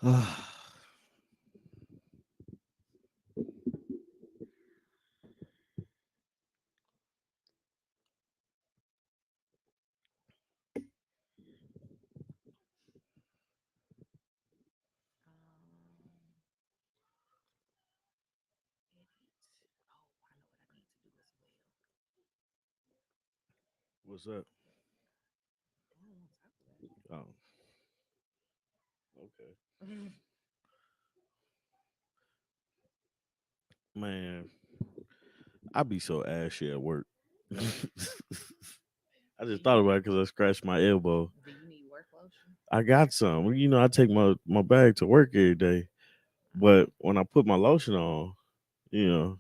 What's up? Oh, okay. Man, I be so ashy at work. I just thought about it because I scratched my elbow. Do you need work lotion? I got some. I take my bag to work every day. But when I put my lotion on, you know,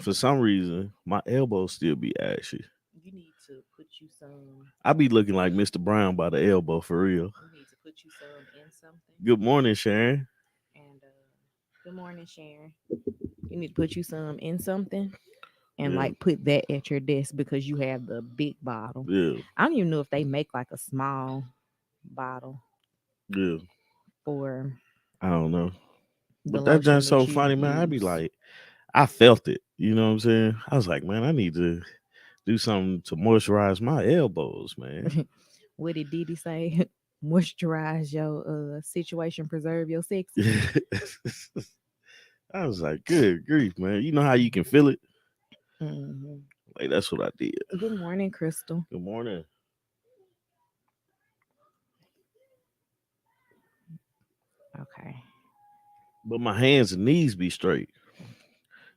for some reason, my elbow still be ashy. You need to put you some. I be looking like Mr. Brown by the elbow for real. You need to put you some in something. Good morning, Sharon. And good morning, Sharon. You need to put you some in something and Yeah, like put that at your desk because you have the big bottle. yeah, I don't even know if they make like a small bottle yeah. for I don't know. the But that's lotion just so that you funny, man. I be use. like, I felt it. You know what I'm saying? I was like, man, I need to do something to moisturize my elbows, man. What did Didi say? Moisturize your situation, preserve your sexy. I was like, good grief, man. You know how you can feel it? Hmm. Like, that's what I did. Good morning, Crystal. Good morning. Okay. But my hands and knees be straight.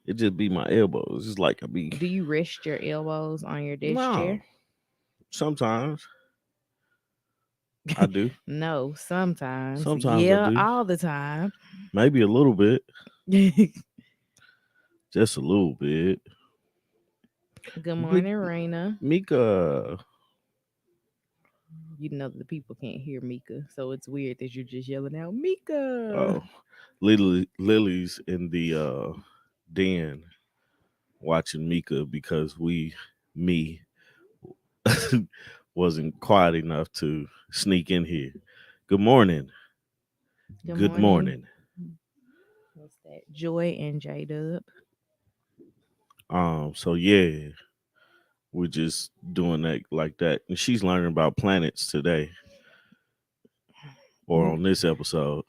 It just be my elbows. It's like I be, Do you rest your elbows on your desk no, chair? sometimes I do. No, sometimes. Sometimes I Yeah, do. all the time. Maybe a little bit. Good Just a little bit. But morning, Raina. Mika, You know that the people can't hear Mika, so it's weird that you're just yelling out Mika. oh, Lily's in the den watching Mika because me, wasn't quiet enough to sneak in here. Good morning. Good Good morning. morning. What's that? Joy and J Dub. So yeah, we're just doing that like that. And she's learning about planets today or on this episode.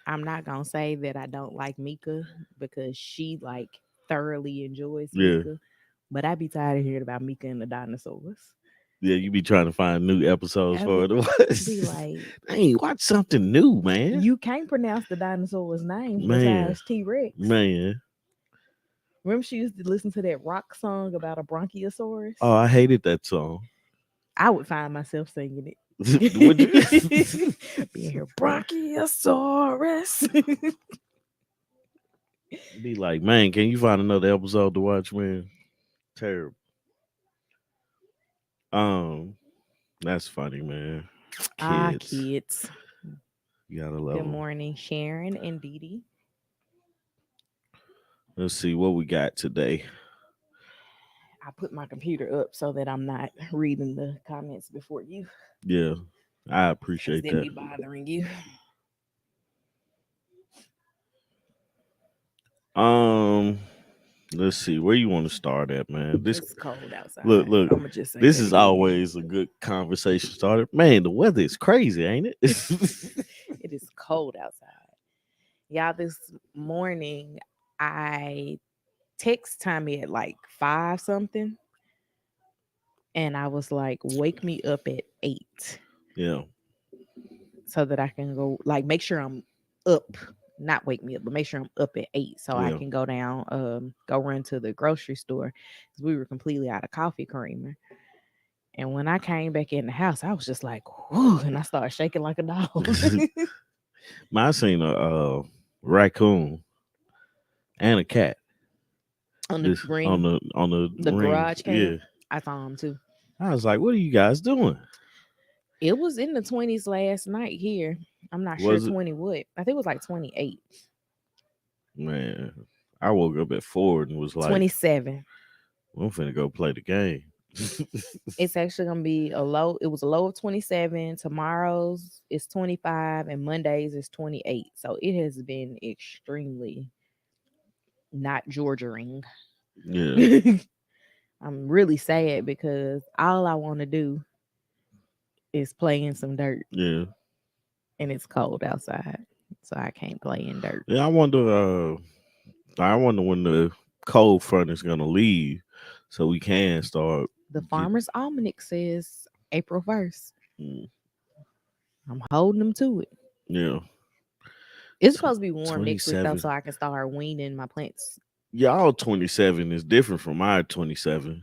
I'm not gonna say that I don't like Mika because she like thoroughly enjoys Yeah. Mika, but I be tired of hearing about Mika and the dinosaurs. Yeah, you be trying to find new episodes I for be, her to be watch. like, Hey, watch something new, man. you can't pronounce the dinosaur's name Man, besides T Rex. man. Remember, she used to listen to that rock song about a bronchiosaurus? Oh, I hated that song. I would find myself singing Would you? it. Being here, bronchiosaurus. Be like, man, can you find another episode to watch, man? Terrible. Um, that's funny, man. Ah, Kids, kids. you gotta love Good them. morning, Sharon and Dee Dee. Let's see what we got today. I put my computer up so that I'm not reading the comments before you, Yeah, I because appreciate then that. be bothering you. Um, let's see where you want to start at, man. This It's cold look, outside. look. I'm gonna just say This that is again. always a good conversation starter. Man, the weather is crazy, ain't it? It is cold outside. Y'all, this morning I text Tommy at like 5 something, and I was like, wake me up at 8 Yeah, so that I can go, like, make sure I'm up. Not wake me up, but make sure I'm up at 8 so I yeah. can go down, go run to the grocery store because we were completely out of coffee creamer. And when I came back in the house, I was just like, whoo, and I started shaking like a dog. Man, I seen a raccoon and a cat. On the This green, on the the ring. garage Yeah, cam, I saw him too. I was like, "What are you guys doing?" It was in the 20s last night here. I'm not sure Was it 20 what. I think it was like 28, man? I woke up at 4 and was like, 27. "I'm finna go play the game." It's actually gonna be a low. It was a low of 27. Tomorrow's is 25, and Mondays is 28. So it has been extremely not Georgiaing. Yeah, I'm really sad because all I want to do is play in some dirt, yeah, and it's cold outside, so I can't play in dirt. yeah. I wonder when the cold front is gonna leave, so we can start The getting. Farmer's Almanac says April 1st. Mm, I'm holding them to it. yeah, It's supposed to be warm next week though, 27. so I can start weaning my plants. Y'all 27 is different from my 27.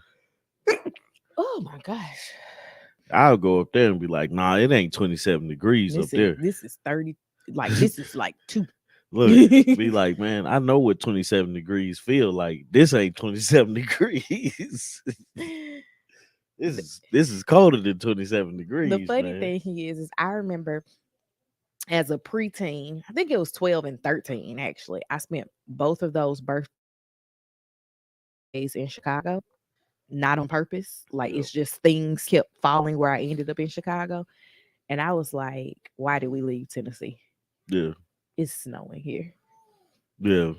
Oh my gosh. I'll go up there and be like, nah, it ain't 27 degrees up there. This is 30, like this is like two. Look, be like, man, I know what 27 degrees feel like. This ain't 27 degrees. This is colder than 27 The degrees, funny man. thing is I remember as a preteen, I think it was 12 and 13 actually. I spent both of those birthdays in Chicago, not on purpose. Like Yeah, it's just things kept falling where I ended up in Chicago. And I was like, why did we leave Tennessee? yeah, It's snowing here. yeah.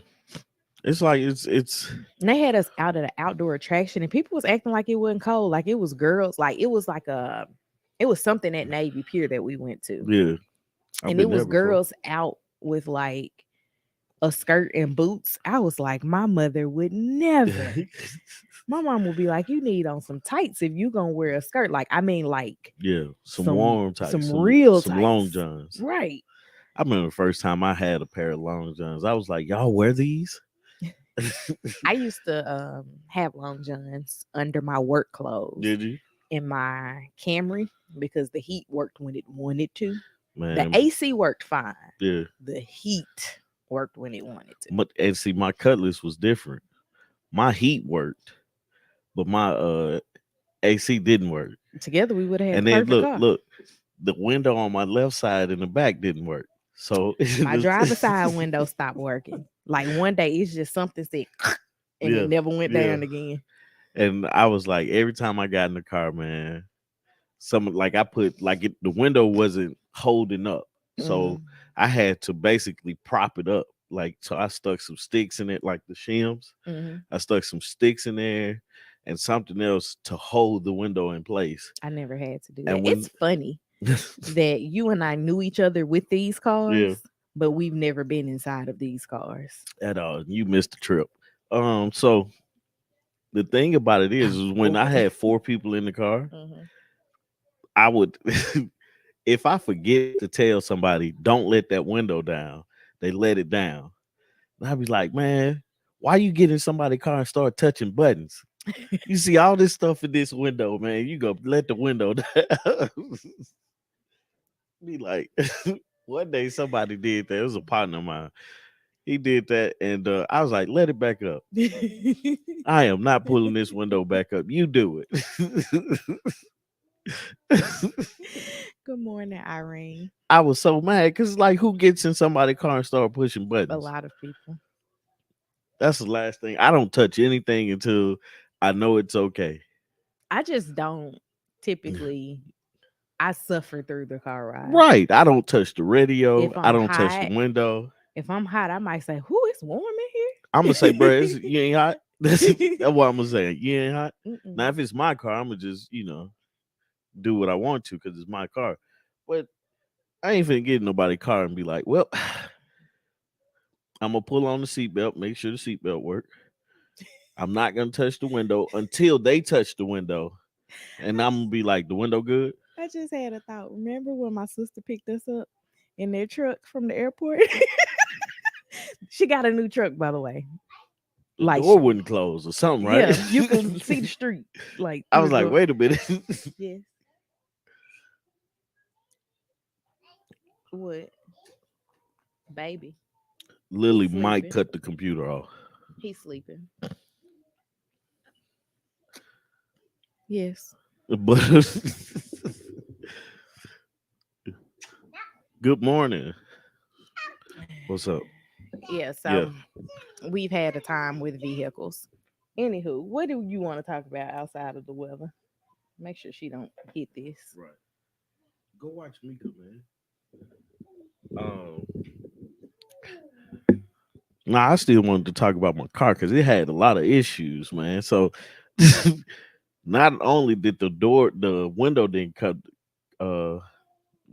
It's like it's And they had us out at an outdoor attraction and people was acting like it wasn't cold. Like it was girls, like it was like it was something at Navy Pier that we went to. yeah. I've And it been there was before. girls out with like a skirt and boots. I was like, my mother would never. My mom would be like, you need on some tights if you gonna wear a skirt. Like, I mean, like Yeah, some some warm tights, some some real some long tights. johns. Right. I remember the first time I had a pair of long johns. I was like, y'all wear these? I used to have long johns under my work clothes Did you? in my Camry because the heat worked when it wanted to. The Man, AC worked fine. yeah. The heat worked when it wanted to. And see, my Cutlass was different. My heat worked, but my AC didn't work. Together we would have had the And then perfect look, car. look, the window on my left side and the back didn't work. So My driver's side window stopped working. Like one day it's just something said and it yeah, never went yeah. down again. And I was like, every time I got in the car, man, some like I put like the window wasn't holding up, so Mm, I had to basically prop it up. Like so, I stuck some sticks in it, like the shims. hmm. I stuck some sticks in there and something else to hold the window in place. I never had to do that. And when It's funny that you and I knew each other with these yeah, cars, but we've never been inside of these cars. at all, you missed the trip. So the thing about it is when I Boy. had four people in the car, Hmm. I would if I forget to tell somebody, don't let that window down, they let it down. And I'd be like, man, why you get in somebody's car and start touching buttons? You see all this stuff in this window, man. You go let the window down. Be like, one day somebody did that. It was a partner of mine. He did that, and I was like, let it back up. I am not pulling this window back up. You do it. Good morning, Irene. I was so mad because, like, who gets in somebody's car and start pushing A buttons? lot of people. That's the last thing. I don't touch anything until I know it's okay. I just don't typically. I suffer through the car ride. Right. I don't touch the radio. If I I'm don't touch the hot, window. if I'm hot, I might say, "Who it's warm I'm gonna say, bro, in you ain't hot. That's what I'm gonna say. You ain't hot. here." Now, Mm-mm. if it's my car, I'm gonna just do what I want to because it's my car. But I ain't finna get in nobody's car and be like, well, I'm gonna pull on the seatbelt, make sure the seatbelt work. I'm not gonna touch the window until they touch the window, and I, I'm gonna be like, the window good. I just had a thought. Remember when my sister picked us up in their truck from the airport? She got a new truck, by the way. The Like, door wouldn't close or something, right? yeah, you can see the street like I through was the like, door. wait a minute. Yes. What, baby? He's Lily might sleeping. cut the computer off. He's sleeping. Yes. But good morning. What's up? Yeah. Yeah. So we've had a time with vehicles. Anywho, what do you want to talk about outside of the weather? Make sure she don't hit this. Right. Go watch Mika, man. Um, nah, I still wanted to talk about my car because it had a lot of issues, man. So not only did the window didn't cut uh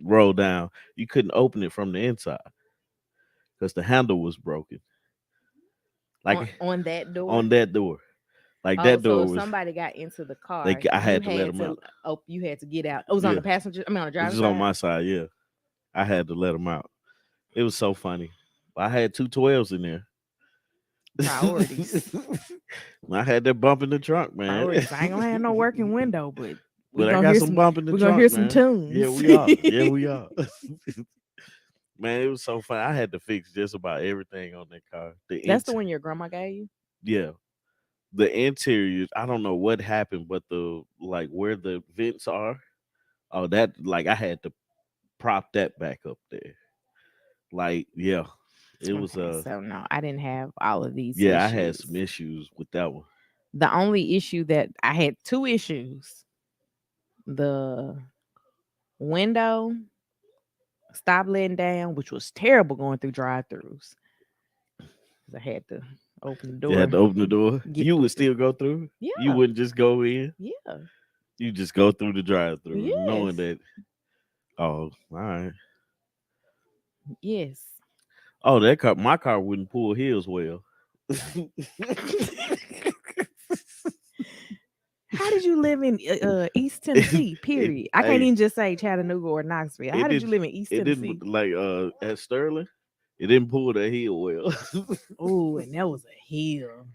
roll down, you couldn't open it from the inside because the handle was broken. Like On that door. on that door, like Oh, that so door if was somebody got into the car, like I you had to let had them to out. you had to get out. It was on the Yeah, passenger. I mean, on the this driver's is on side. my side. Yeah, I had to let them out. It was so funny. I had 212s in there. Priorities. I had that bump in the trunk, man. Priorities. I ain't gonna have no working window, but we But I gonna got hear some some. bump in the We gonna hear trunk, some man. Yeah, tunes. we are. Yeah, we are. Man, it was so fun. I had to fix just about everything on that car. That's the one your grandma gave you. Yeah, the interiors. I don't know what happened, but the like where the vents are. Oh, that like I had to prop that back up there. Like, yeah, it was Okay, so no, I didn't have all of these yeah, I had issues. some issues with that one. The only issue that I had two issues. The window stopped letting down, which was terrible going through drive-throughs. 'Cause I had to open the You had door, to open the door. get You through. would still go through. You Yeah, wouldn't just go in. yeah, You just go through the drive-through, yes, knowing that. Oh, all right. yes. Oh, that car. My car wouldn't pull hills well. How did you live in East it, Tennessee? Period. I can't hey, even just say Chattanooga or Knoxville. How it did you did. live in East It Tennessee? didn't like at Sterling. It didn't pull that hill well. Oh, and that was a hill.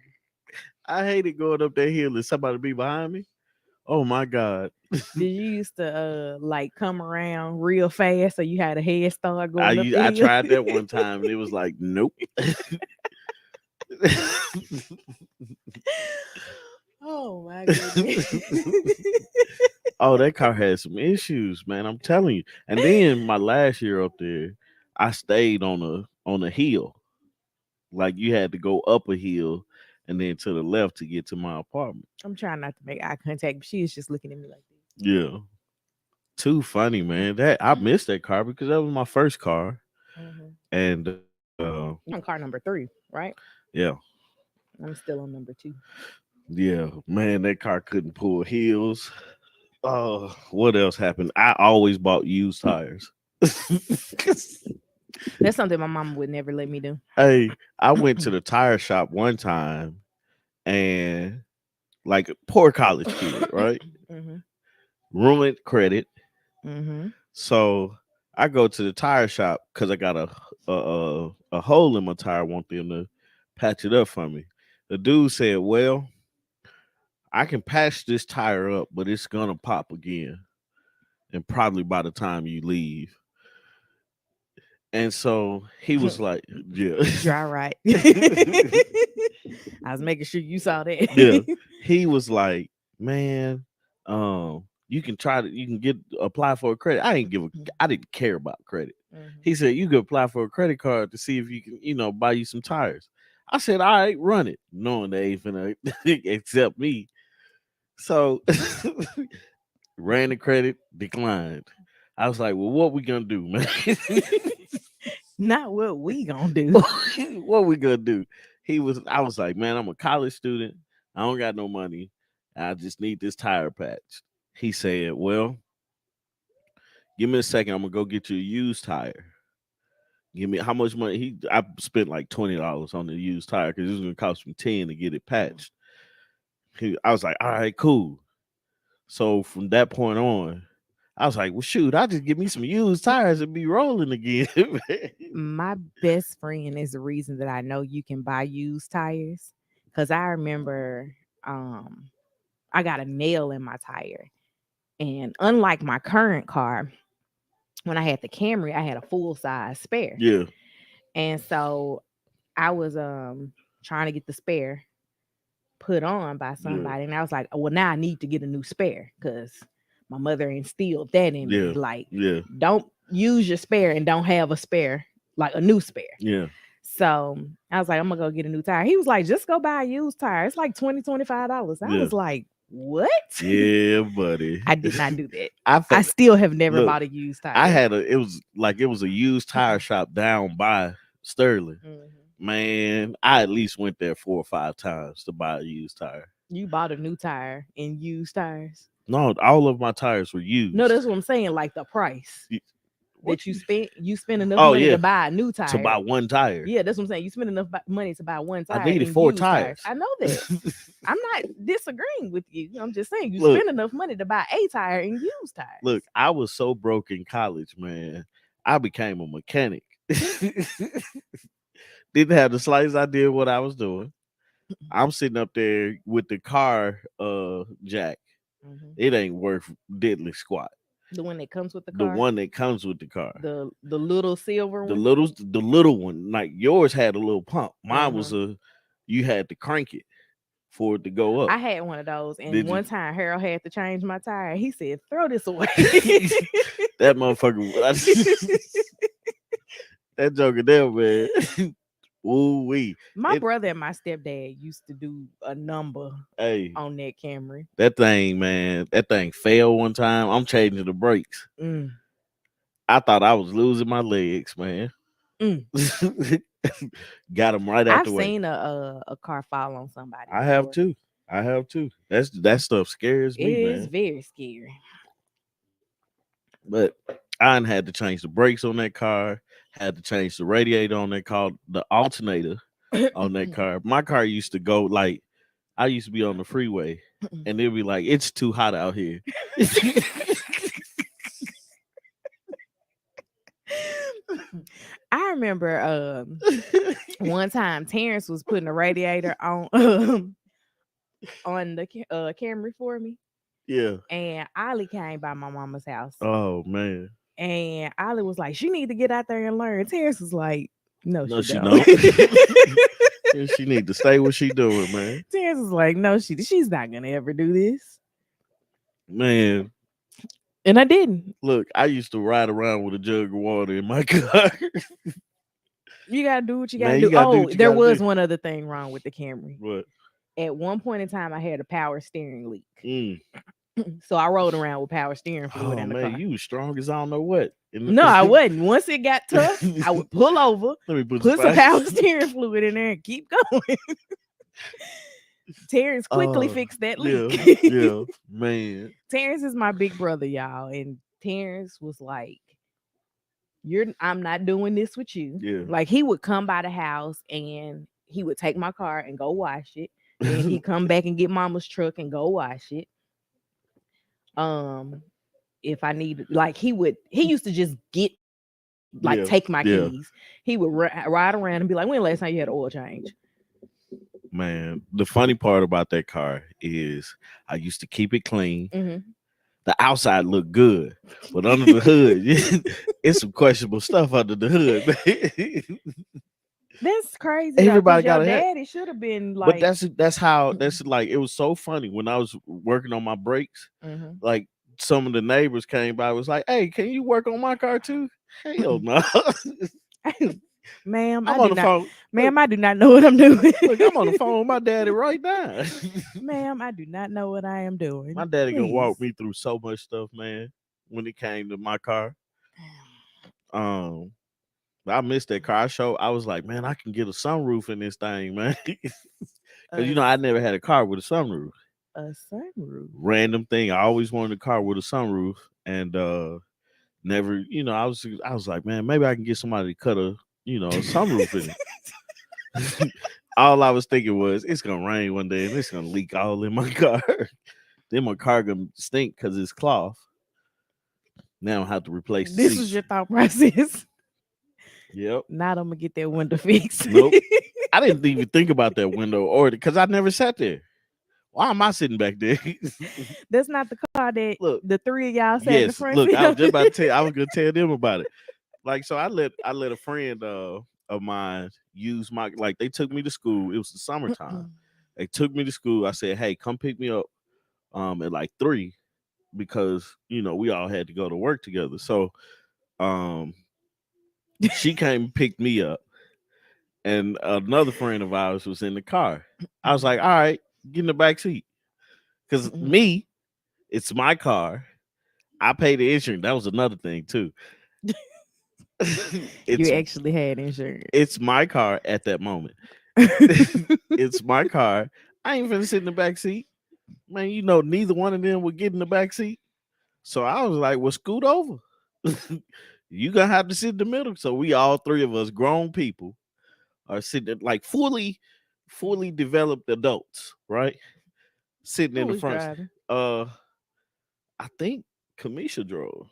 I hated going up that hill and somebody be behind me. Oh my god! Did you used to like come around real fast so you had a head start going up I the hill? tried that one time and it was like nope. Oh my goodness. Oh, that car had some issues, man. I'm telling you. And then my last year up there, I stayed on a hill. Like you had to go up a hill and then to the left to get to my apartment. I'm trying not to make eye contact, but she is just looking at me like Yeah. Too funny, man. That I missed that car because that was my first car. this. Mm-hmm. And You're on car number 3, right? yeah. I'm still on number 2. Yeah, man, that car couldn't pull heels. Oh, what else happened? I always bought used tires. That's something my mom would never let me do. Hey, I went to the tire shop one time and like a poor college kid, right? Mm-hmm. Ruined credit. Mm-hmm. So I go to the tire shop because I got a hole in my tire. I want them to patch it up for me. The dude said, "Well, I can patch this tire up, but it's gonna pop again, and probably by the time you leave." And so he was like, "Yeah." Dry right. I was making sure you saw Yeah, that. he was like, man, you can try to, you can get apply for a credit. I didn't care about credit. Mhm. He said you could apply for a credit card to see if you can, buy you some tires. I said, all right, run it, knowing they ain't finna accept me. So ran the credit, declined. I was like, well, what we gonna do, man? Not what we gonna do. What we gonna do? I was like, man, I'm a college student. I don't got no money. I just need this tire patch. He said, well, give me a second. I'm gonna go get you a used tire. Give me how much money? I spent like $20 on the used tire because it was gonna cost me 10 to get it patched. I was like, all right, cool. So from that point on, I was like, well, shoot, I just give me some used tires and be rolling again. My best friend is the reason that I know you can buy used tires. Cause I remember I got a nail in my tire. And unlike my current car, when I had the Camry, I had a full size spare. Yeah, And so I was trying to get the spare put on by yeah, somebody. And I was like, oh, well, now I need to get a new spare because my mother instilled that in me. yeah, Like, yeah, don't use your spare and don't have a spare, like a new spare. yeah, So I was like, I'm gonna go get a new tire. He was like, just go buy a used tire. It's like $20, $25. I yeah. was like, What? Yeah, buddy. I did not do that. I I felt still have never look. bought a used I tire. had a. It was a used tire shop down by Sterling. Mhm. Man, I at least went there 4 or 5 times to buy a used tire. You bought a new tire and used tires. No, all of my tires were No, used. that's what I'm saying. Like the price Y- What that you? you spend enough Oh money yeah, to buy a new to tire. buy one tire. Yeah, that's what I'm saying. You spend enough money to buy one I tire needed and four used tires. tires. I know that. I'm not disagreeing with you. I'm just saying you Look, spend enough money to buy a tire and used tires. look, I was so broke in college, man. I became a mechanic. Didn't have the slightest idea what I was doing. I'm sitting up there with the car jack. Mhm. It ain't worth diddly squat. The one that comes with the The car, one that comes with the car. the little silver The one. little one, like yours had a little pump. Mine Uh-huh. was you had to crank it for it to go up. I had one of those, and Did you? one time Harold had to change my tire. He said, "Throw this away." That motherfucker, that joker there, man. Ooh wee. My It brother and my stepdad used to do a number hey, on that Camry. that thing, man, that thing fell one time. I'm changing the brakes. Mm, I thought I was losing my legs, man. mm. Got him right out I've the way. seen a car fall on somebody I have before. too. I have too. That stuff scares It me, is man. very scary. But I done had to change the brakes on that car, had to change the radiator on that car, the alternator on that car. My car used to go like I used to be on the freeway and they'd be like, it's too hot out here. I remember one time Terrence was putting a radiator on on the Camry for me, Yeah. and Ollie came by my mama's house, Oh man. and Ollie was like, "She need to get out there and learn." Terrence was like, "No, No, she she don't." don't. She need to stay what she doing, man. Terrence was like, "No, she's not gonna ever do this," Man, and I didn't. look, I used to ride around with a jug of water in my car. You gotta do what you gotta Man, you do. gotta do Oh, what you there gotta was do. one other thing wrong with the Camry. But At one point in time, I had a power steering leak, mm. so I rode around with power steering fluid Oh in the man, car. you was strong as I don't know what. No, I wasn't. Once it got tough, I would pull over, Let me put put some some power steering fluid in there, and keep going. Terrence quickly fixed that leak. yeah, yeah, man. Terrence is my big brother, y'all, and Terrence was like, I'm not doing this with you." Yeah. Like he would come by the house and he would take my car and go wash it. Then he come back and get mama's truck and go wash it. Um, if I needed, like he used to just Yeah, take my yeah. keys. He would ride around and be like, "When last time you had an oil change?" Man, the funny part about that car is I used to keep it clean. Mm-hmm. The outside looked good, but under the hood, it's some questionable stuff under the hood, man. That's crazy though, because Everybody your got a hat. daddy should have been But like, that's like it was so funny when I was working on my brakes. mm-hmm. Like some of the neighbors came by, was like, "Hey, can you work on my car too?" Hell no. Ma'am, I'm on the phone. Ma'am, I do not know what I'm doing. Look, I'm on the phone with my daddy right now. Ma'am, I do not know what I am doing. My daddy gonna walk Please. me through so much stuff, man. When it came to my car, um, I missed that car show. I was like, man, I can get a sunroof in this thing, man. Because A, I never had a car with a sunroof. a sunroof. Random thing. I always wanted a car with a sunroof, and never. I was like, man, maybe I can get somebody to cut a sunroof in it. All I was thinking was, it's gonna rain one day and it's gonna leak all in my car. Then my car gonna stink because it's cloth. Now I have to replace the This seats. was your thought process. Yep. Now I'm gonna get that window fixed. Nope. I didn't even think about that window or because I never sat there. Why am I sitting back there? That's not the car that Look, the three of y'all sat in the yes. front Look, seat I was of. just about to tell you, I was gonna tell them about it. Like, so I let a friend of mine use my, like, they took me to school. It was the summertime. They took me to school. I said, hey, come pick me up at like 3 because we all had to go to work together. So she came and picked me up, and another friend of ours was in the car. I was like, all right, get in the back seat. Because me, it's my car. I pay the insurance. That was another thing too. You it's actually had insurance. it's my car at that moment. It's my car. I ain't finna sit in the back seat. Man, neither one of them would get in the back seat. So I was like, well, scoot over. You gonna have to sit in the middle. So we all three of us grown people are sitting like fully developed adults, right? Sitting Who in the was front. driving? Uh I think Kamisha drove.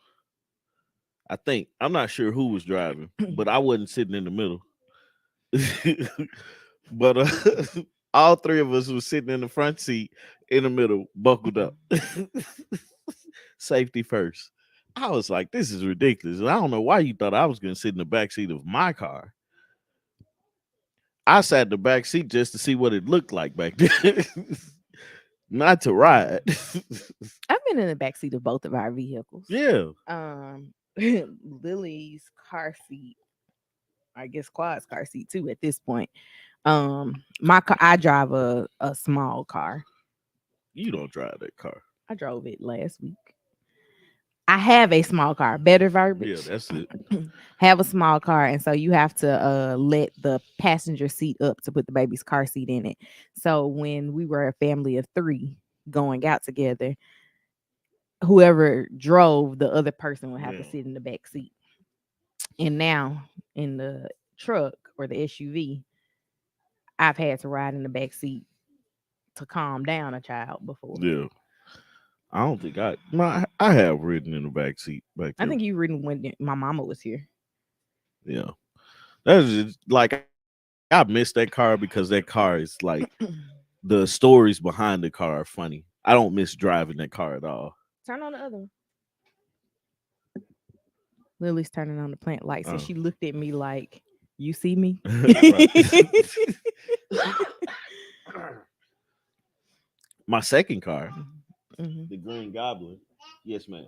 I think. I'm not sure who was driving, but I wasn't sitting in the middle. But all three of us was sitting in the front seat in the middle, buckled up. Safety first. I was like, this is ridiculous. I don't know why you thought I was going to sit in the back seat of my car. I sat in the back seat just to see what it looked like back there, not to ride. I've been in the backseat of both of our vehicles. Yeah. Lily's car seat, I guess Quad's car seat too at this point. My car, I drive a small car. You don't drive that car. I drove it last week. I have a small car. Better Yeah, verbiage. that's it. Have a small car, and so you have to let the passenger seat up to put the baby's car seat in it. So when we were a family of 3 going out together, whoever drove, the other person would have to Yeah. sit in the back seat. And now in the truck or the SUV, I've had to ride in the back seat to calm down a child before. Yeah. I don't think I have ridden in the back seat back I there. think you ridden when my mama was here. Yeah. That's just, like I miss that car because that car is like the stories behind the car are funny. I don't miss driving that car at all. Turn on the other one. Lily's turning on the plant lights, and Uh, she looked at me like, "You see me?" right. My second car, Mhm. the Green Goblin. Yes, ma'am.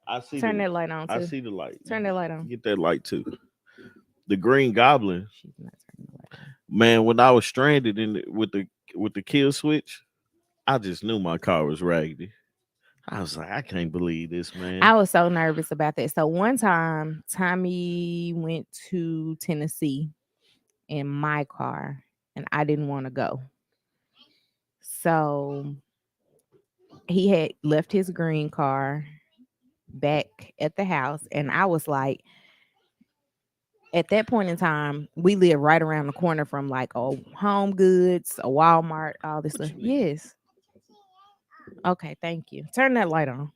I see Turn the that light on I too. see the light. Turn that light on. Get that light too. The Green Goblin, She's not turning the light on. man. When I was stranded with the kill switch, I just knew my car was raggedy. I was like, I can't believe this, man. I was so nervous about that. So one time, Tommy went to Tennessee in my car, and I didn't want to go. So he had left his green car back at the house, and I was like, at that point in time, we live right around the corner from like a Home Goods, a Walmart, all this What stuff. you need? Yes. Okay, thank you. Turn that light on.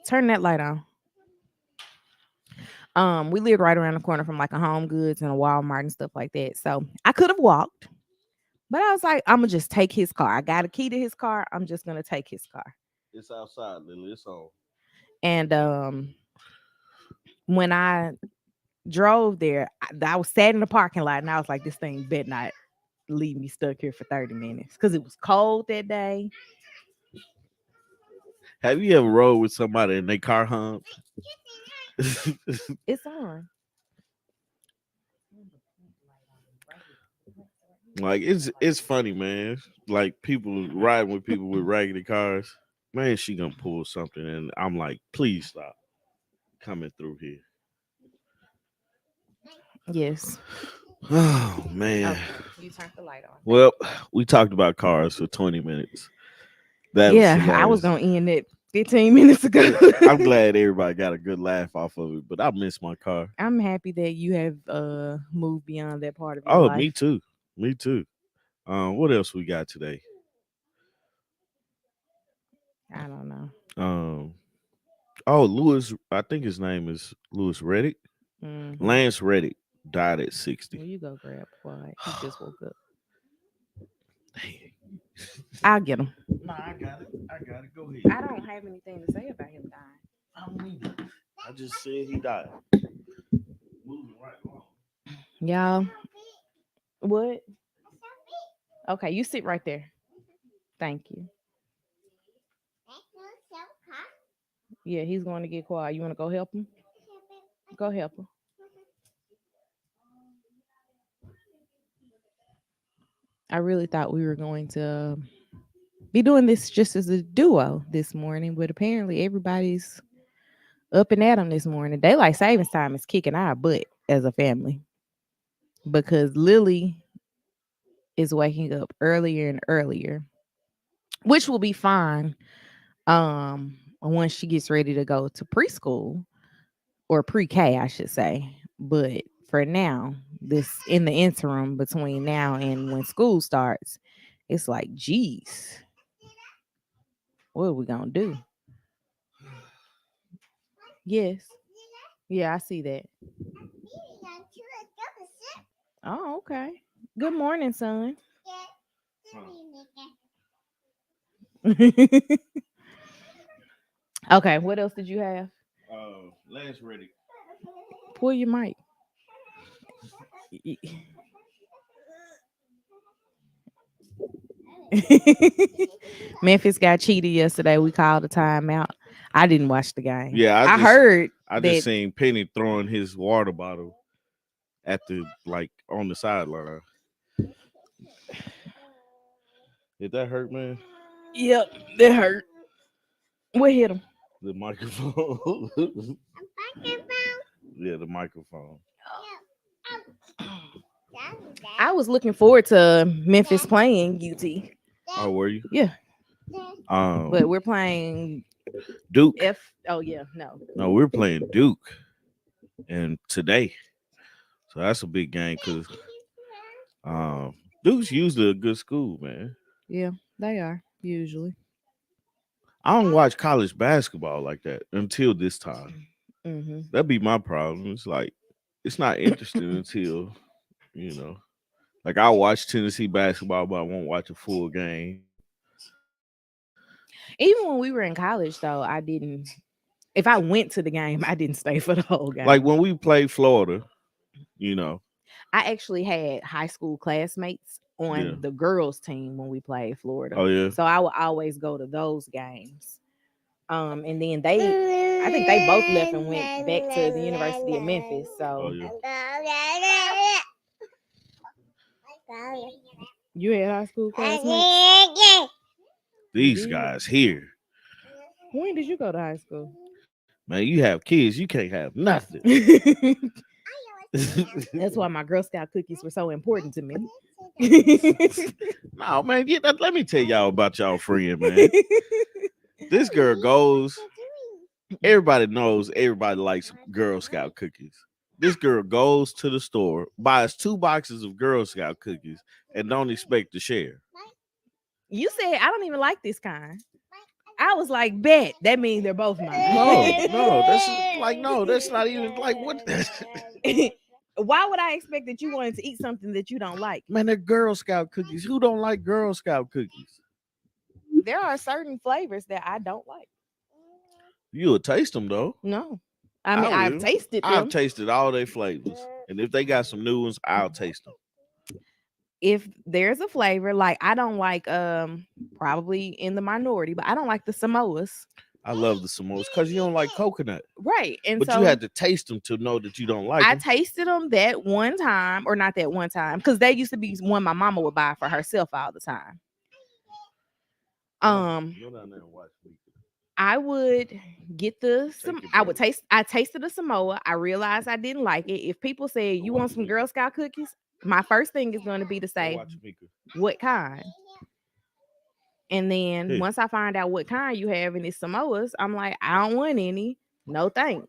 Turn that light on. We lived right around the corner from like a Home Goods and a Walmart and stuff like that. So I could have walked, but I was like, I'm gonna just take his car. I got a key to his car. I'm just gonna take his car. It's outside, Lily. It's on. And when I drove there, I was sat in the parking lot, and I was like, this thing better not leave me stuck here for 30 minutes because it was cold that day. Have you ever rode with somebody and they car humped? It's on. Like it's funny, man. Like people riding with people with raggedy cars. Man, she gonna pull something, and I'm like, please stop coming through here. Yes. Oh man. Okay. You turned the light on. Well, we talked about cars for 20 minutes. That was Yeah, I was hilarious. gonna end it 15 minutes ago. I'm glad everybody got a good laugh off of it, but I miss my car. I'm happy that you have moved beyond that part of your Oh, me life. too. Me too. What else we got today? I don't know. Um, oh, Lewis. I think his name is Lewis Reddick. Hmm. Lance Reddick died at Well, 60. you go grab Quad. He just woke up. Dang. I'll get him. Nah, I got it. I got it. Go ahead. I don't have anything to say about him dying. I don't need it. I just said he died. Moving right along. Y'all, what? Okay, you sit right there. Thank you. Yeah, he's going to get quiet. You want to go help him? Go help him. I really thought we were going to be doing this just as a duo this morning, but apparently everybody's up and at 'em this morning. Daylight savings time is kicking our butt as a family because Lily is waking up earlier and earlier, which will be fine once she gets ready to go to preschool or pre-K, I should say. But for now, this in the interim between now and when school starts, it's like, geez, what are we gonna do? Yes. Yeah, I see that. Oh, okay. Good morning, son. Okay, what else did you have? Last ready. Pull your mic. Memphis got cheated yesterday. We called a timeout. I didn't watch the game. Yeah, I heard I that. just seen Penny throwing his water bottle at the like on the sideline. Did that hurt, man? Yep, that hurt. What hit him? The microphone. Yeah, the microphone. I was looking forward to Memphis playing UT. Oh, were you? Yeah, but Um, we're playing Duke. Oh yeah, no. No, we're playing Duke, and today, so that's a big game because Duke's usually a good school, man. Yeah, they are usually. I don't watch college basketball like that until this time. Mm-hmm. That'd be my problem. It's like it's not interesting until like I watch Tennessee basketball, but I won't watch a full game. Even when we were in college, though, I didn't. If I went to the game, I didn't stay for the whole game. Like when we played Florida, you know. I actually had high school classmates on Yeah. the girls' team when we played Florida. Oh yeah. So I would always go to those games. And then I think they both left and went back to the University of Memphis. Oh So yeah. you had high school classmates? These did? guys here, When did you go to high school? man. You have kids, you can't have nothing. That's why my Girl Scout cookies were so important to me. No, man. Let me tell y'all about y'all friend, man. This girl goes. Everybody knows. Everybody likes Girl Scout cookies. This girl goes to the store, buys 2 boxes of Girl Scout cookies, and don't expect to share. You said I don't even like this kind. I was like, bet that means they're both mine. That's not even like what. Why would I expect that you wanted to eat something that you don't like? Man, they're Girl Scout cookies. Who don't like Girl Scout cookies? There are certain flavors that I don't like. You'll taste them though. No, I mean I've tasted them. I've tasted all their flavors, and if they got some new ones, I'll taste them. If there's a flavor, like I don't like, probably in the minority, but I don't like the Samoas. I love the Samoas because you don't like coconut. Right. And but so you had to taste them to know that you don't like I them. tasted them that one time, or not that one time, because they used to be one my mama would buy for herself all the time. Go down there and watch me. I would get I tasted the Samoa. I realized I didn't like it. If people said you want some Girl Scout cookies, my first thing is going to be to say what kind. And then once I find out what kind you have in these Samoas, I'm like, I don't want any. No thanks.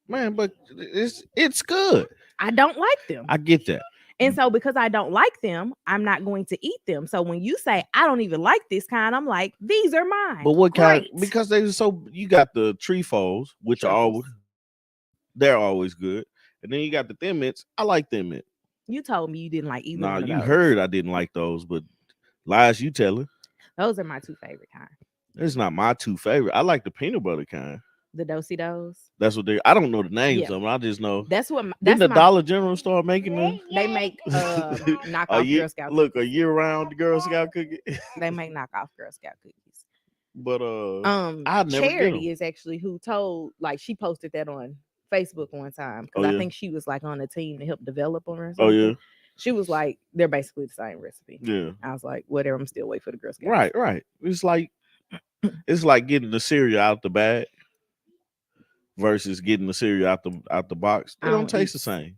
Man, but it's good. I don't like them. I get that. And so because I don't like them, I'm not going to eat them. So when you say I don't even like this kind, I'm like, these are mine. But what kind? Because you got the trefoils, which they're always good. And then you got the Thin Mints. I like Thin Mint. You told me you didn't like either. Nah, you heard I didn't like those, but lies you telling. Those are my 2 favorite kinds. It's not my 2 favorite. I like the peanut butter kind. The Do-si-dos. That's what I don't know the names of them. I just know. That's what. Didn't the Dollar General start making them? They make knockoff Girl Scout cookies. Look, a year-round Girl Scout cookie. They make knockoff Girl Scout cookies. But I never Charity is actually who told. Like she posted that on Facebook one time because I think she was like on a team to help develop them or something. Oh yeah. She was like, they're basically the same recipe. Yeah. I was like, whatever. I'm still waiting for the Girl Scouts. Right, right. It's like getting the cereal out the bag versus getting the cereal out the box. They I don't don't taste eat. the same.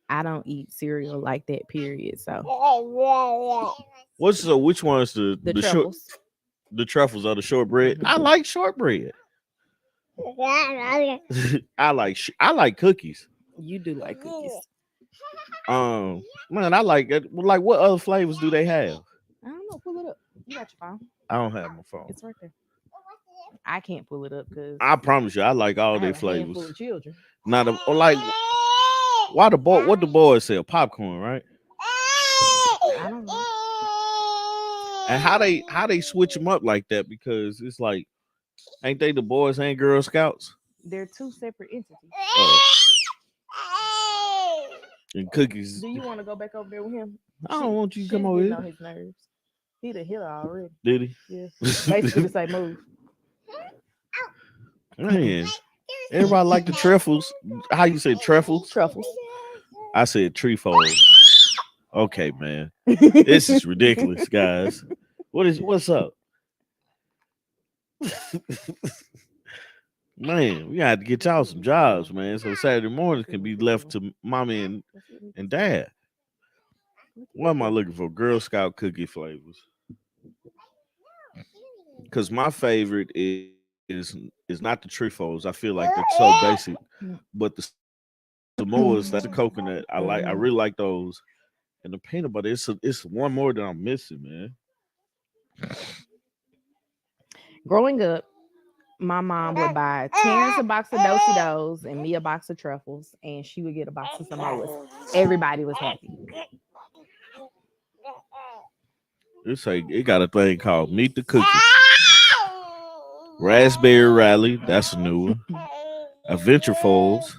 I don't eat cereal like that. Period. So Which one's the the short truffles. the truffles or the shortbread? Mhm. I like shortbread. I like cookies. You do like cookies. Man, I like it. Like, what other flavors do they have? I don't know. Pull it up. You got your phone. I don't have my phone. It's right there. I can't pull it up because I promise you, I like all I their have a handful flavors. of children. Not a, or like why the boy? What the boys sell? Popcorn, right? I don't know. And how they switch them up like that? Because it's like, ain't they the boys and Girl Scouts? They're two separate entities. Uh, and cookies. Do you want to go back over there with him? I don't want you to She's come over getting here. on his nerves. He the hitter already. Did he? Yeah. Basically the same move. Man, everybody like the truffles. How you say truffles? Truffles. I said trefoils. Okay, man. This is ridiculous, guys. What's up? Man, we got to get y'all some jobs, man. So Saturday mornings can be left to mommy and dad. What am I looking for? Girl Scout cookie flavors. Because my favorite is not the trefoils. I feel like they're so basic. But the Samoas, that's the coconut. I really like those. And the peanut butter, it's one more that I'm missing, man. Growing up, my mom would buy Terrence a box of Do-si-dos and me a box of truffles, and she would get a box of Samoas. Everybody was happy. It's like it got a thing called Meet the Cookies. Raspberry Rally, that's a new one. Adventurefuls.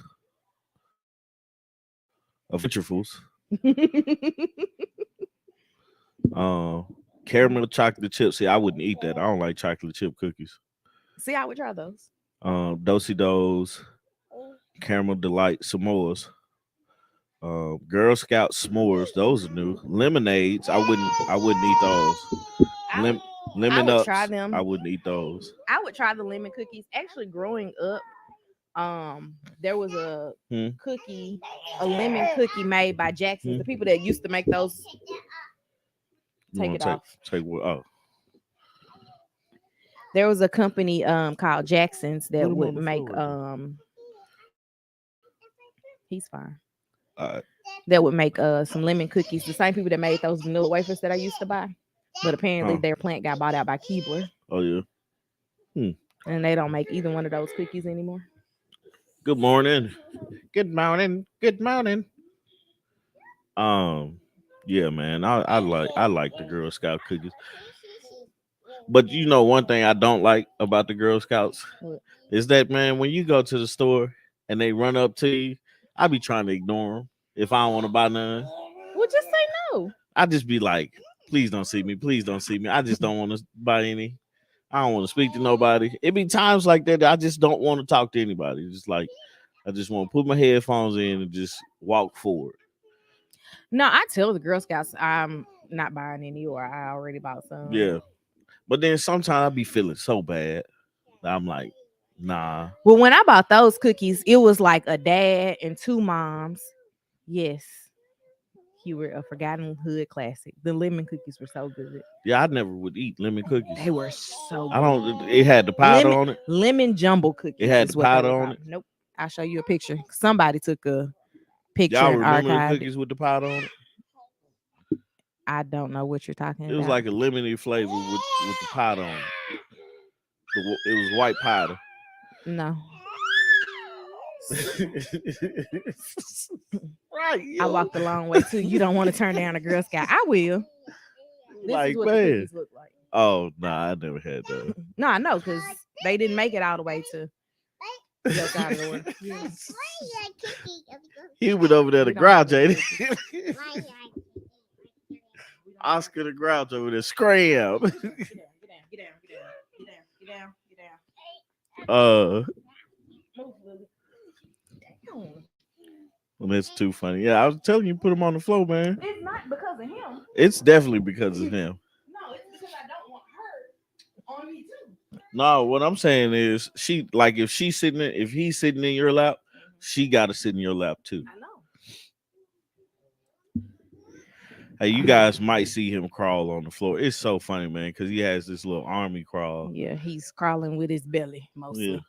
Caramel chocolate chips. See, I wouldn't eat that. I don't like chocolate chip cookies. See, I would try those. Do-si-dos, caramel delight Samoas, Girl Scout s'mores. Those are new. Lemonades. I wouldn't eat those. Lemon would ups. try them. I wouldn't eat those. I would try the lemon cookies. Actually, growing up, there was a cookie, a lemon cookie made by Jackson's. The people that used to make those. Take it off. Take what? Oh, there was a company called Jackson's that would make he's fine. That would make some lemon cookies. The same people that made those vanilla wafers that I used to buy. But apparently their plant got bought out by Keebler. Oh yeah. And they don't make either one of those cookies anymore. Good morning. Good morning. Good morning. Yeah, man. I like the Girl Scout cookies. But you know one thing I don't like about the Girl Scouts is that, man, when you go to the store and they run up to you, I be trying to ignore them if I don't want to buy none. Well, just say no. I just be like, please don't see me. Please don't see me. I just don't want to buy any. I don't want to speak to nobody. It be times like that I just don't want to talk to anybody. Just like I just want to put my headphones in and just walk forward. No, I tell the Girl Scouts I'm not buying any, or I already bought some. Yeah. But then sometimes I be feeling so bad that I'm like, nah. Well, when I bought those cookies, it was like a dad and two moms. Yes. You were a forgotten hood classic. The lemon cookies were so good. Yeah, I never would eat lemon cookies. They were so good. I don't. It had the powder on it. Lemon jumbo cookies. It had the powder on it. Nope. I'll show you a picture. Somebody took a picture Y'all and remember archived the cookies with the powder on it? I don't know what you're talking about. It was like a lemony flavor with the powder on it. It was white powder. No. Right. I walked a long way too. You don't want to turn down a Girl Scout. I will. This like, is what man. the cookies look like. Oh, nah, I never had that. No, I know, because they didn't make it all the way to your side of the world. He went over there to grouch, ain't he? Oscar the Grouch over there, scram. Get down. Uh, Move, Lily. Damn. Well, that's too funny. Yeah, I was telling you, put him on the floor, man. It's not because of him. It's definitely because of him. No, it's because I don't want her on me too. No, what I'm saying is, she like if he's sitting in your lap, she got to sit in your lap too. I know. Hey, you guys might see him crawl on the floor. It's so funny, man, because he has this little army crawl. Yeah, he's crawling with his belly Yeah, mostly.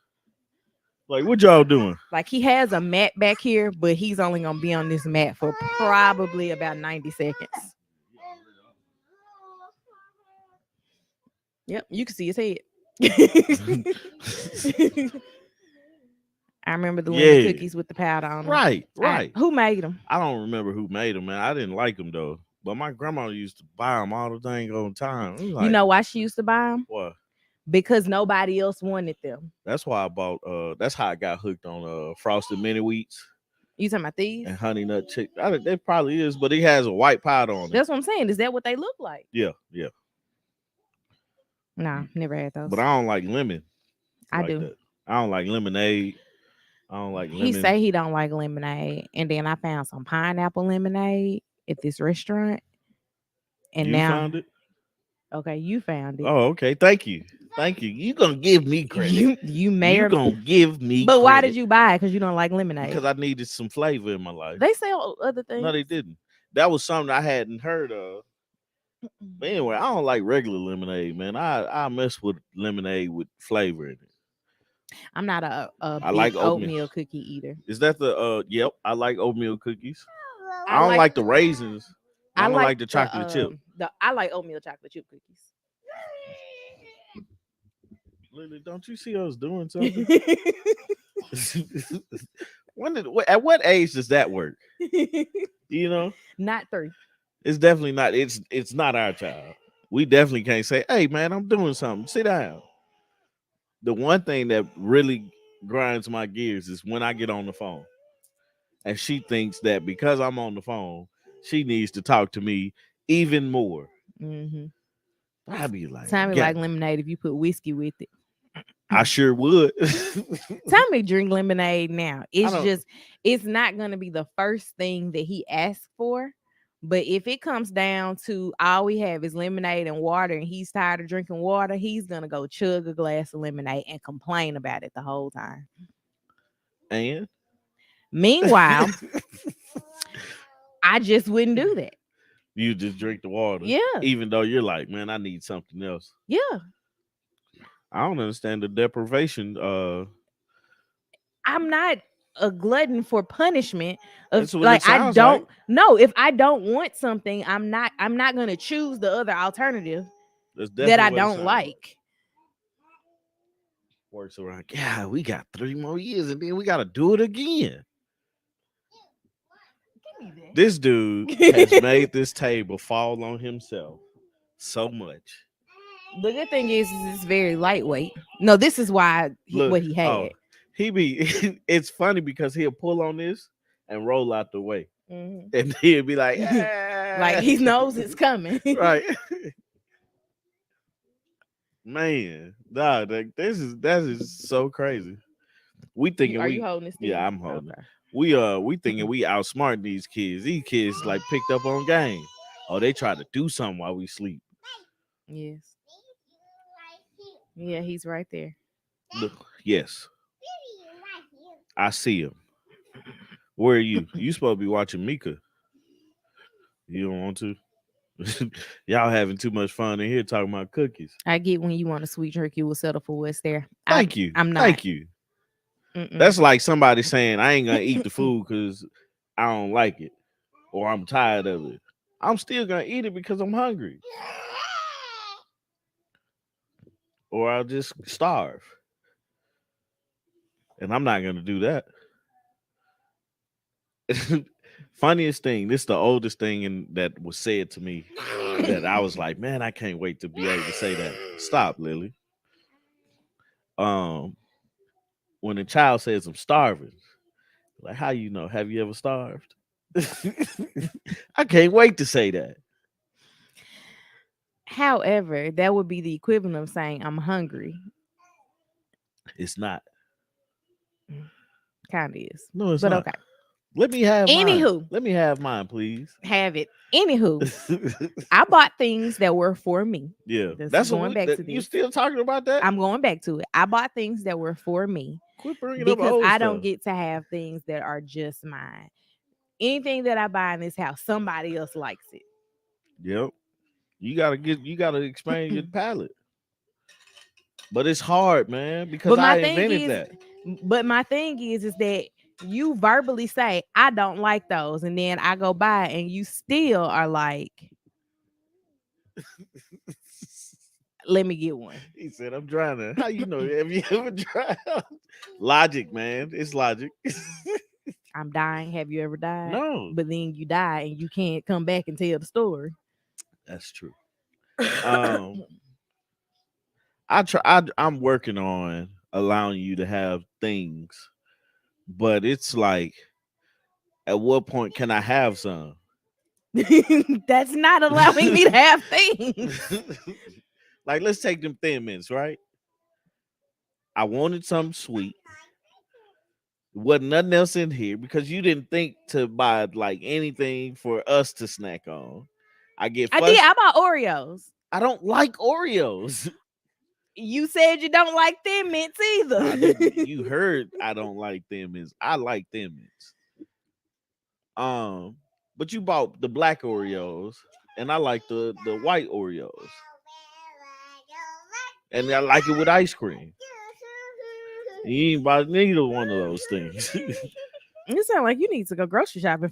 like what y'all doing? Like he has a mat back here, but he's only gonna be on this mat for probably about 90 seconds. Yep, you can see his head. I remember the lemon Yeah, cookies with the powder on them. right, right. Who made them? I don't remember who made them, man. I didn't like them though, but my grandma used to buy them all the dang on time. I'm You like, know why she used to buy them? what? Because nobody else wanted them. That's why I bought. That's how I got hooked on frosted mini wheats You talking about these? and honey nut chick. That probably is, but it has a white powder on it. That's what I'm saying. Is that what they look like? Yeah, yeah. Nah, never had those. But I don't like lemon. I like do. That. I don't like lemonade. I don't like lemon. He say he don't like lemonade, and then I found some pineapple lemonade at this restaurant, and you now found it? okay, you found it. Oh, okay. Thank you. Thank you. You gonna give me credit. You may You or gonna give me but credit. why did you buy it? Because you don't like lemonade. Because I needed some flavor in my life. They sell other things. No, they didn't. That was something I hadn't heard of. But anyway, I don't like regular lemonade, man. I mess with lemonade with flavor in it. I'm not a I big like oatmeal cookie eater. Is that the yep, I like oatmeal cookies. I I don't like- like the raisins. I don't like the the chocolate chip. I like oatmeal chocolate chip cookies. Lily, don't you see us doing something? At what age does that work? You know? Not 3. It's definitely not. It's not our child. We definitely can't say, "Hey, man, I'm doing something. Sit down." The one thing that really grinds my gears is when I get on the phone, and she thinks that because I'm on the phone, she needs to talk to me even more. Mm-hmm. I'd be like, Tommy "Yeah, like lemonade if you put whiskey with it. I sure would." Tommy drink lemonade now. don't- It's not gonna be the first thing that he asks for. But if it comes down to all we have is lemonade and water and he's tired of drinking water, he's gonna go chug a glass of lemonade and complain about it the whole time. And Meanwhile, I just wouldn't do that. you just drink the water. Yeah. Even though you're like, man, I need something else. Yeah. I don't understand the deprivation. I'm not a glutton for punishment. That's Of what it like I sounds don't like. no, if I don't want something, I'm not gonna choose the other alternative That's that I definitely what it don't sounds like. Works around. Yeah, we got 3 more years and then we got to do it again. This dude has made this table fall on himself so much. The good thing is it's very lightweight. No, this is why what he had. Oh, he be. It's funny because he'll pull on this and roll out the way, Mhm. and he'll be like, Like he knows it's coming. right. Man, nah, that is so crazy. We thinking Are we you holding this? yeah, I'm holding it. Okay. We thinking we outsmart these kids. These kids like picked up on game. Oh, they try to do something while we sleep. Yes. Yeah, he's right there. Look, yes, I see him. Where are you? You supposed to be watching Mika. You don't want to? Y'all having too much fun in here talking about cookies. I get when you want a sweet drink, you will settle for what's there. Thank you. I'm not. Thank you. Mm-mm. That's like somebody saying I ain't gonna eat the food because I don't like it or I'm tired of it. I'm still gonna eat it because I'm hungry. Or I'll just starve. And I'm not gonna do that. Funniest thing, this is the oldest thing that was said to me that I was like, man, I can't wait to be able to say that. Stop, Lily. When a child says I'm starving, like how you know? Have you ever starved? I can't wait to say that. However, that would be the equivalent of saying I'm hungry. It's not. Kind of is. No, it's But not. okay. Let me have mine. Anywho, Let me have mine, please. have it. Anywho, I bought things that were for me. Yeah, This is that's what going back to you this. still talking about that? I'm going back to it. I bought things that were for me Quit bringing up because old I don't stuff. get to have things that are just mine. Anything that I buy in this house, somebody else likes it. Yep. You gotta expand your palate. But it's hard, man, because But I my thing invented is, that. is that you verbally say I don't like those, and then I go by and you still are like, let me get one. He said, I'm drowning. How you know? Have you ever drowned? Logic, man. It's logic. I'm dying. Have you ever died? No, But then you die and you can't come back and tell the story. that's true. Um, I'm working on allowing you to have things, but it's like, at what point can I have some? That's not allowing me to have things. Like, let's take them Thin Mints, right? I wanted something sweet. Wasn't nothing else in here because you didn't think to buy like anything for us to snack on. I get I did. fussed. I bought Oreos. I don't like Oreos. You said you don't like Thin Mints I either. didn't. You heard I don't like Thin Mints. I like Thin Mints. Um, but you bought the black Oreos, and I like the white Oreos, and I like it with ice cream. You ain't buy neither one of those things. You sound like you need to go grocery shopping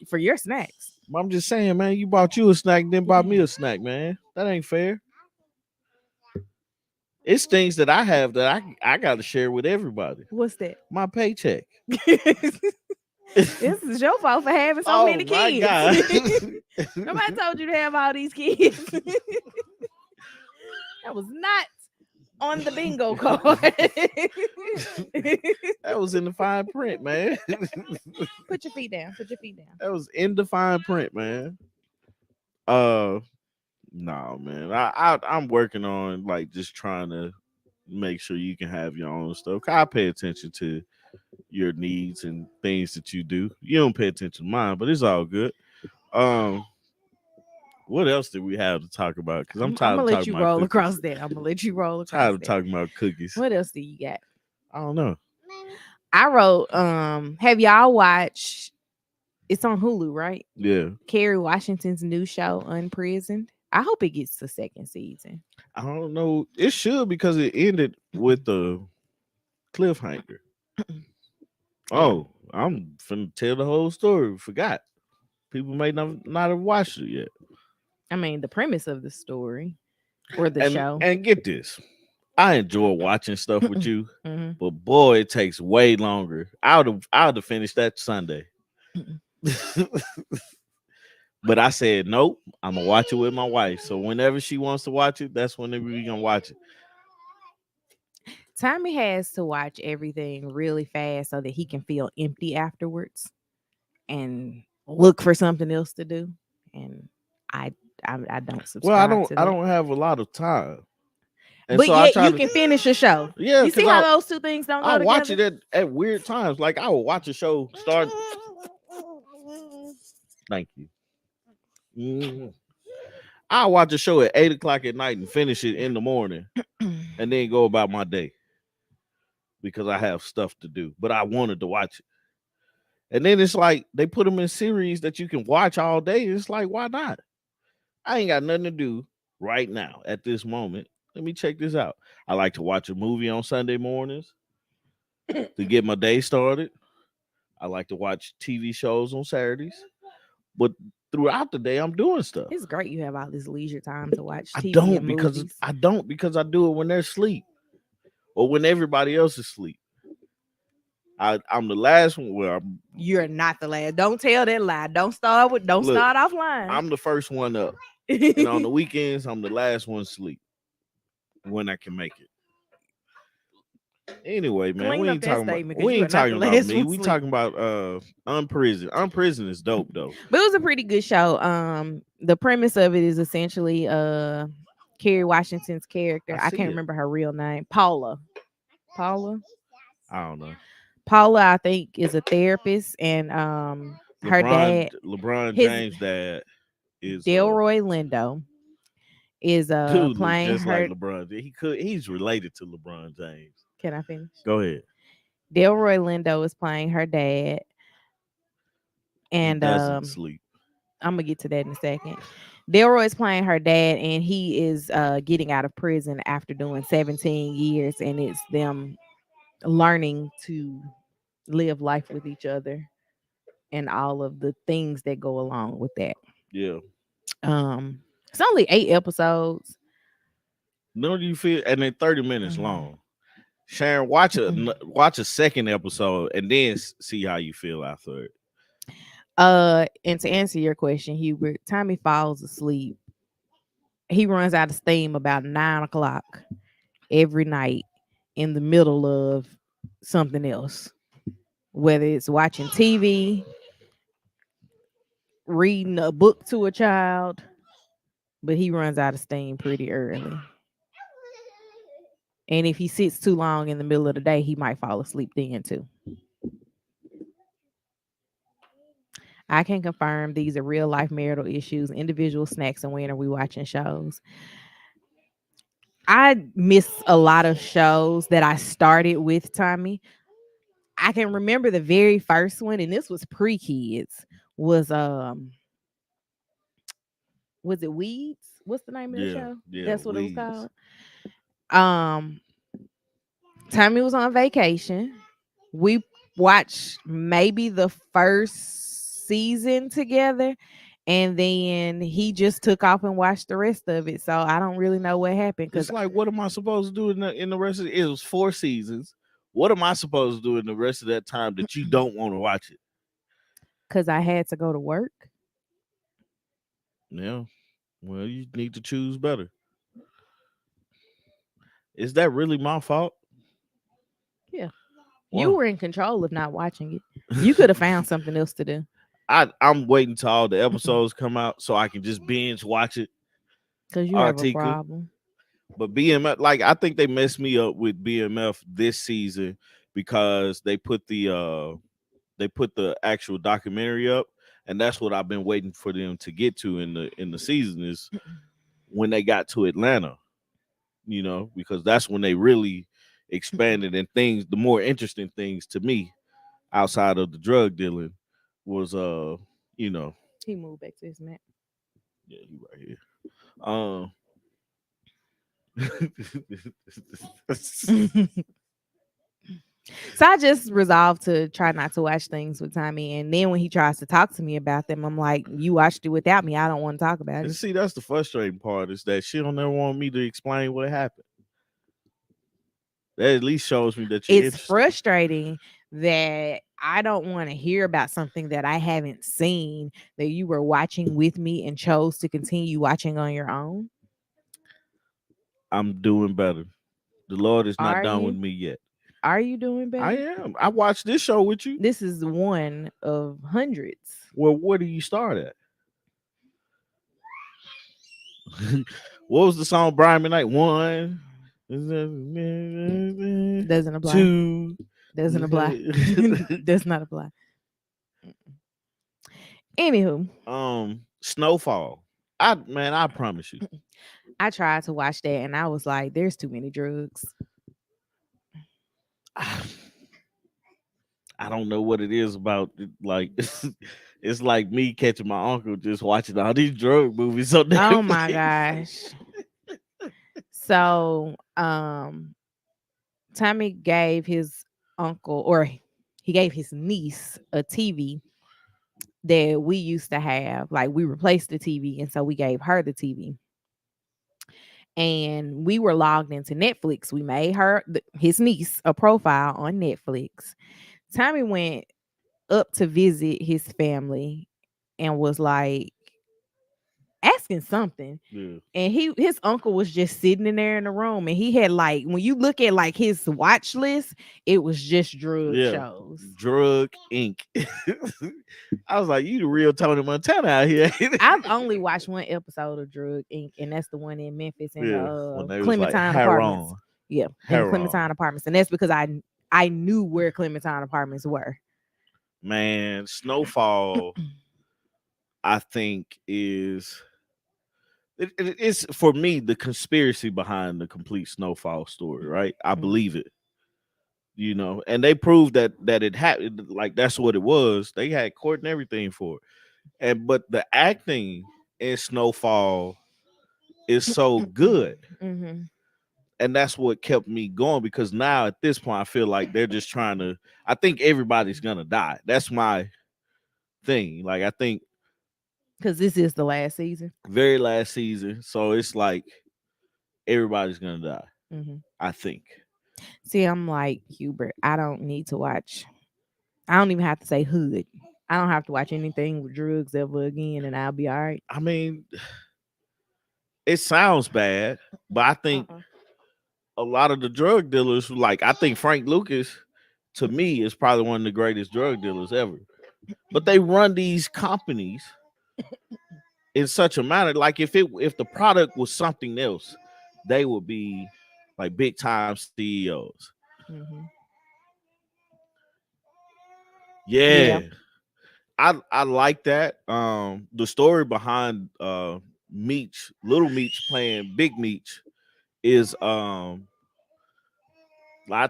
for your snacks. I'm just saying, man. You bought you a snack, then bought me a snack, man. That ain't fair. It's things that I have that I got to share with everybody. What's that? My paycheck. This is your fault for having so Oh many my kids. God. Nobody told you to have all these kids. That was not on the bingo card. That was in the fine print, man. Put your feet down. Put your feet down. That was in the fine print, man. No, man. I'm working on like just trying to make sure you can have your own stuff. I pay attention to your needs and things that you do. You don't pay attention to mine, but it's all good. Um, what else did we have to talk about? Because I'm I'm tired gonna of let talking you about roll cookies. across that. I'm gonna let you roll across Tired of that. talking about cookies. What else do you got? I don't know. I wrote, have y'all watched, it's on Hulu, right? Yeah. Kerry Washington's new show, Unprisoned. I hope it gets to second season. I don't know. It should because it ended with the cliffhanger. Oh, I'm finna tell the whole story. Forgot. People may not have watched it yet. I mean, the premise of the story or the show. And get this. I enjoy watching stuff with you, Mm-hmm. but boy, it takes way longer. I would have finished that Sunday. But I said nope. I'm gonna watch it with my wife. So whenever she wants to watch it, that's whenever we gonna watch it. Tommy has to watch everything really fast so that he can feel empty afterwards and look for something else to do. And I don't subscribe Well, to that. I don't have a lot of time. And But so I yet try you to can finish a show. yeah, You see because how those two things don't go I together? watch it at weird times. Like I will watch a show start. Thank you. I'll watch a show at 8 o'clock at night and finish it in the morning and then go about my day because I have stuff to do. But I wanted to watch it. And then it's like they put them in series that you can watch all day. It's like, why not? I ain't got nothing to do right now at this moment. Let me check this out. I like to watch a movie on Sunday mornings to get my day started. I like to watch TV shows on Saturdays. But throughout the day, I'm doing stuff. It's great you have all this leisure time to watch TV I don't and because movies. I don't because I do it when they're asleep or when everybody else is asleep. I'm the last one where You're not the last. Don't tell that lie. Don't start off lying. I'm the first one up. And on the weekends, I'm the last one asleep when I can make it. Anyway, man, Clean we up ain't that talking about statement, 'cause you are not talking the about last me. one We asleep. talking about Unprisoned. Unprisoned is dope though. But it was a pretty good show. The premise of it is essentially Kerry Washington's character. I see can't it. remember her real name. Paula. I don't know. Paula, I think, is a therapist, and her dad, LeBron his James' dad is Delroy Lindo, is dude look playing just like her. LeBron. He's related to LeBron James. Can I finish? Go ahead. Delroy Lindo is playing her dad, He and doesn't sleep. I'm gonna get to that in a second. Delroy's playing her dad, and he is getting out of prison after doing 17 years, and it's them learning to live life with each other and all of the things that go along with that. Yeah. It's only 8 episodes. No, do you feel? And they're 30 minutes long. Sharon, watch a second episode and then see how you feel after it. And to answer your question, Hubert, Tommy falls asleep. He runs out of steam about 9 o'clock every night in the middle of something else, whether it's watching TV, reading a book to a child, but he runs out of steam pretty early. And if he sits too long in the middle of the day, he might fall asleep then too. I can confirm these are real life marital issues, individual snacks, and when are we watching shows? I miss a lot of shows that I started with Tommy. I can remember the very first one, and this was pre-kids, was it Weeds? What's the name of the show? Yeah, That's what it was weeds. called. Um Tommy was on vacation. We watched maybe the first season together, and then he just took off and watched the rest of it. So I don't really know what happened It's like, what am I supposed to do in the rest of it? It was 4 seasons. What am I supposed to do in the rest of that time that you don't want to watch it? I had to go to work. Yeah. Well, you need to choose better. Is that really my fault? Yeah. You Well, were in control of not watching it. You could have found something else to do. I'm waiting till all the episodes come out so I can just binge watch it. Because you have a Artika. problem. But BMF, like, I think they messed me up with BMF this season because they put the actual documentary up, and that's what I've been waiting for them to get to in the season is when they got to Atlanta, because that's when they really expanded, and things, the more interesting things to me outside of the drug dealing was you know He moved back to his mat. yeah, he right here. Um So I just resolved to try not to watch things with Tommy. And then when he tries to talk to me about them, I'm like, you watched it without me. I don't want to talk about and it. see, that's the frustrating part is that she don't ever want me to explain what happened. That at least shows me that you're It's interested. frustrating that I don't want to hear about something that I haven't seen that you were watching with me and chose to continue watching on your own. I'm doing better. The Lord is not Are done with you? me yet. Are you doing I better? am. I watched this show with you. This is one of hundreds. Well, where do you start at? What was the song Brian McKnight? One, Doesn't apply. two. Doesn't apply. Does not apply. Anywho, Snowfall. I promise you. I tried to watch that and I was like, there's too many drugs. I don't know what it is about it, like it's like me catching my uncle just watching all these drug movies on Netflix. Oh my gosh. So, Tommy gave his uncle, or he gave his niece, a TV that we used to have. Like, we replaced the TV, and so we gave her the TV. And we were logged into Netflix. We made his niece, a profile on Netflix. Tommy went up to visit his family and was like asking something. Yeah. And his uncle was just sitting in there in the room, and he had, like, when you look at like his watch list, it was just drug shows. Drug Inc. I was like, you the real Tony Montana out here. I've only watched one episode of Drug Inc., and that's the one in Memphis in when the they was like Clementine Apartments. Heron. Yeah, in the Clementine Apartments, and that's because I I knew where Clementine Apartments were. Man, Snowfall, I think it's for me the conspiracy behind the complete Snowfall story, right? I Mhm. believe it, and they proved that it happened. Like that's what it was. They had court and everything for it, and but the acting in Snowfall is so good, Mhm. and that's what kept me going because now at this point I feel like they're just trying to. I think everybody's gonna die. That's my thing. Like I think Because this is the last season. very last season, so it's like everybody's gonna die. Mhm. I think. See, I'm like Hubert. I don't need to watch. I don't even have to say hood. I don't have to watch anything with drugs ever again, and I'll be all right. I mean, it sounds bad, but I think Uh-uh. a lot of the drug dealers, like I think Frank Lucas, to me, is probably one of the greatest drug dealers ever. But they run these companies in such a manner, like if the product was something else, they would be like big time CEOs. Mhm. Yeah. Yeah, I like that. The story behind Meech, Little Meech playing Big Meech is I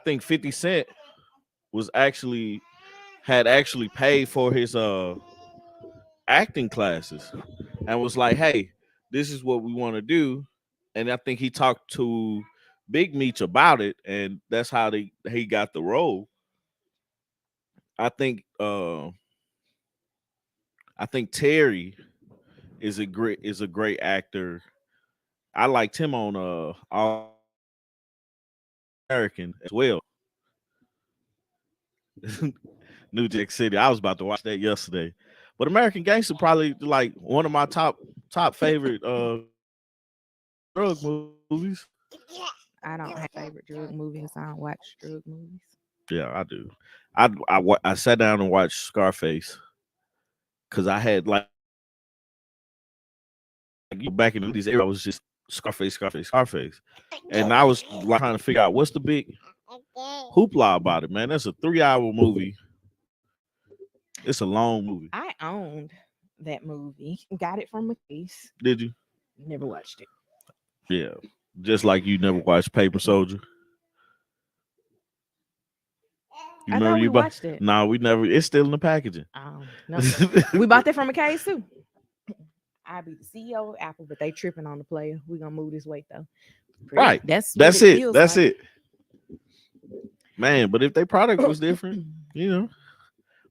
think 50 Cent was actually paid for his acting classes and was like, "Hey, this is what we want to do." And I think he talked to Big Meech about it, and that's how he got the role. I think Terry is a great actor. I liked him on All American as well. New Jack City. I was about to watch that yesterday. But American Gangster probably like one of my top favorite drug movies. I don't have favorite drug movies. I don't watch drug movies. Yeah, I do. I sat down and watched Scarface because I had like back in the 80s, everybody was just Scarface, Scarface, Scarface, and I was like trying to figure out what's the big hoopla about it, man. That's a 3 hour movie. It's a long movie. I owned that movie. Got it from a case. Did you? Never watched it. Yeah. Just like you never watched Paper Soldier. You I remember thought we you bought? watched it. No, we never. It's still in the packaging. No, we bought that from a case too. I be the CEO of Apple, but they tripping on the player. We gonna move this weight though. Pretty. Right. That's what That's it it. feels That's like. it. Man, but if their product was different, you know.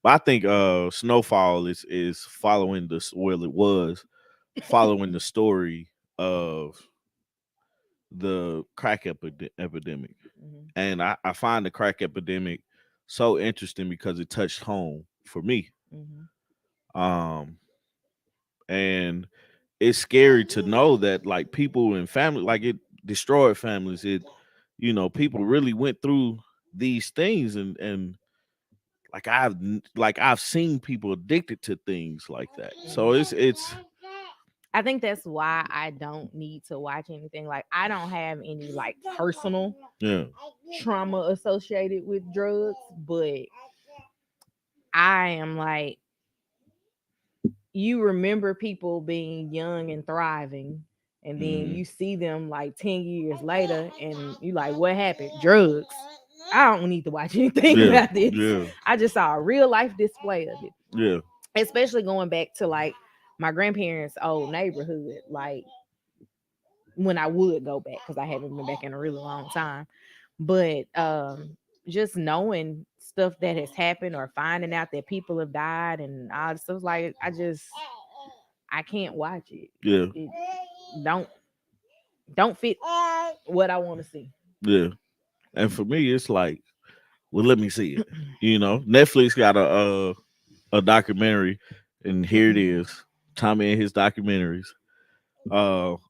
But I think Snowfall is following this well it was following the story of the crack epidemic. Mhm. And I find the crack epidemic so interesting because it touched home for me. Mhm. Um and it's scary to know that like people and family like it destroyed families. People really went through these things and like I've seen people addicted to things like that. So Mhm. it's I think that's why I don't need to watch anything. Like I don't have any like personal yeah. trauma associated with drugs, but I am like you remember people being young and thriving, and then Mhm. you see them like 10 years later and you like what happened? Drugs. I don't need to watch anything Yeah. about this. Yeah. I just saw a real life display of it, Yeah. especially going back to like my grandparents' old neighborhood, like when I would go back because I haven't been back in a really long time. But just knowing stuff that has happened or finding out that people have died and all this stuff, like I can't watch it. Yeah. It don't don't fit what I want to see. Yeah. And for me, it's like, well, let me see it. Netflix got a documentary, and here it is. Tommy and his documentaries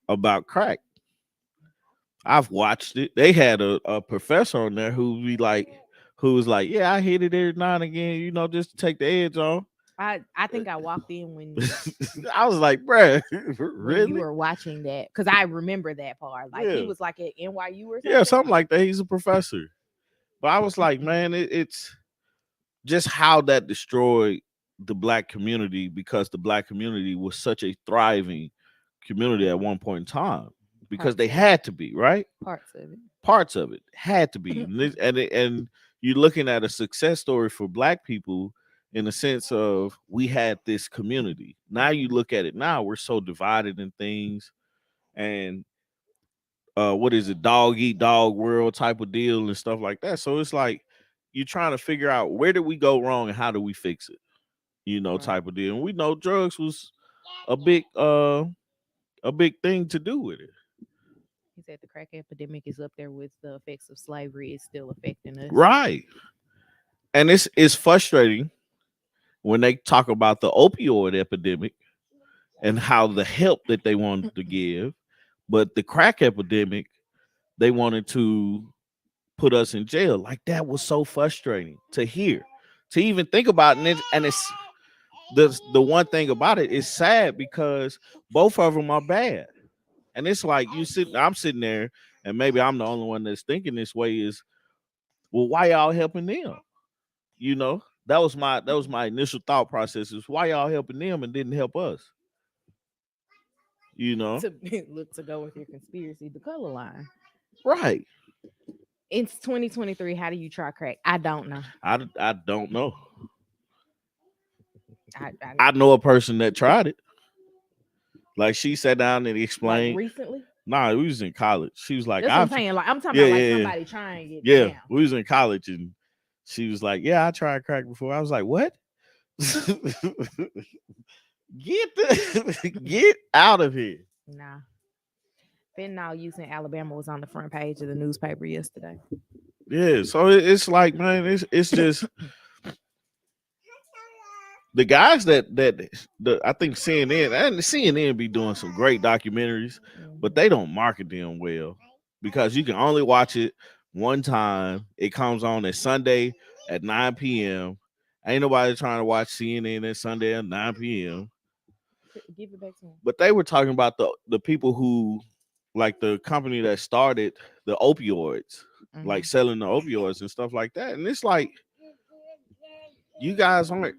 about crack. I've watched it. They had a professor on there who was like, yeah, I hit it every now and again, just to take the edge off. I think I walked in I was like, bruh, when you really? were watching that because I remember that part. Like he Yeah. was like at NYU or Yeah, something. something like that. He's a professor. But I was like, man, it's just how that destroyed the black community because the black community was such a thriving community at one point in time because Parts they of it. had to be right. Parts of it. Parts of it had to be, and you're looking at a success story for black people in the sense of we had this community. Now you look at it now, we're so divided in things, and what is it, dog eat dog world type of deal and stuff like that. So it's like you're trying to figure out where did we go wrong and how do we fix it, Right. type of deal. And we know drugs was a big thing to do with it. He said the crack epidemic is up there with the effects of slavery. It's still affecting us. Right. And it's frustrating when they talk about the opioid epidemic and how the help that they wanted to give, but the crack epidemic, they wanted to put us in jail. Like that was so frustrating to hear, to even think about. And it's the one thing about it is sad because both of them are bad. And it's like I'm sitting there, and maybe I'm the only one that's thinking this way. Is well, why y'all helping them? That was my initial thought process. Is why y'all helping them and didn't help us? You know, To look to go with your conspiracy, the color line. right? It's 2023. How do you try crack? I don't know. I don't know. I I know a person that tried it. Like she sat down and like explained. recently. Nah, we was in college. She was like, That's what I'm saying. Like I'm talking yeah, about like yeah, yeah, somebody trying it yeah. now. We was in college and she was like, yeah, I tried crack before. I was like, what? Get out of here. Nah. Fentanyl use in Alabama was on the front page of the newspaper yesterday. Yeah, so it's like, man, it's just the guys that I think CNN be doing some great documentaries, but they don't market them well because you can only watch it one time. It comes on at Sunday at 9 p.m. Ain't nobody trying to watch CNN at Sunday at 9 p.m. Give it back to him. But they were talking about the people who, like the company that started the opioids, like selling the opioids and stuff like that. And it's like you guys aren't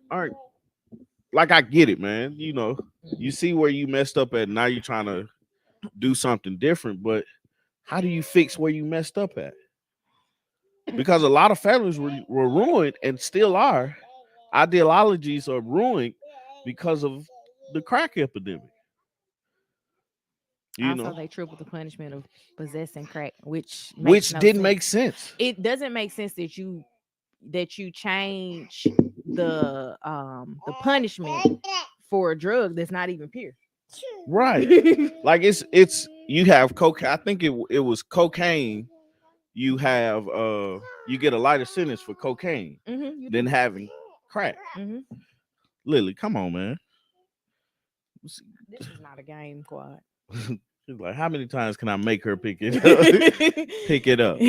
like, I get it, man. You see where you messed up at. Now you're trying to do something different, but how do you fix where you messed up at? Because a lot of families were ruined and still are. Ideologies are ruined because of the crack epidemic. Also, they tripled the punishment of possessing crack, which makes Which no didn't sense. make sense. It doesn't make sense that you change the punishment for a drug that's not even pure. Right. Like it's you have cocaine. I think it was cocaine. You have you get a lighter sentence for cocaine than having crack. Lily, come on, man. This is not a game, Quad. She's like, how many times can I make her pick it up? Pick it up.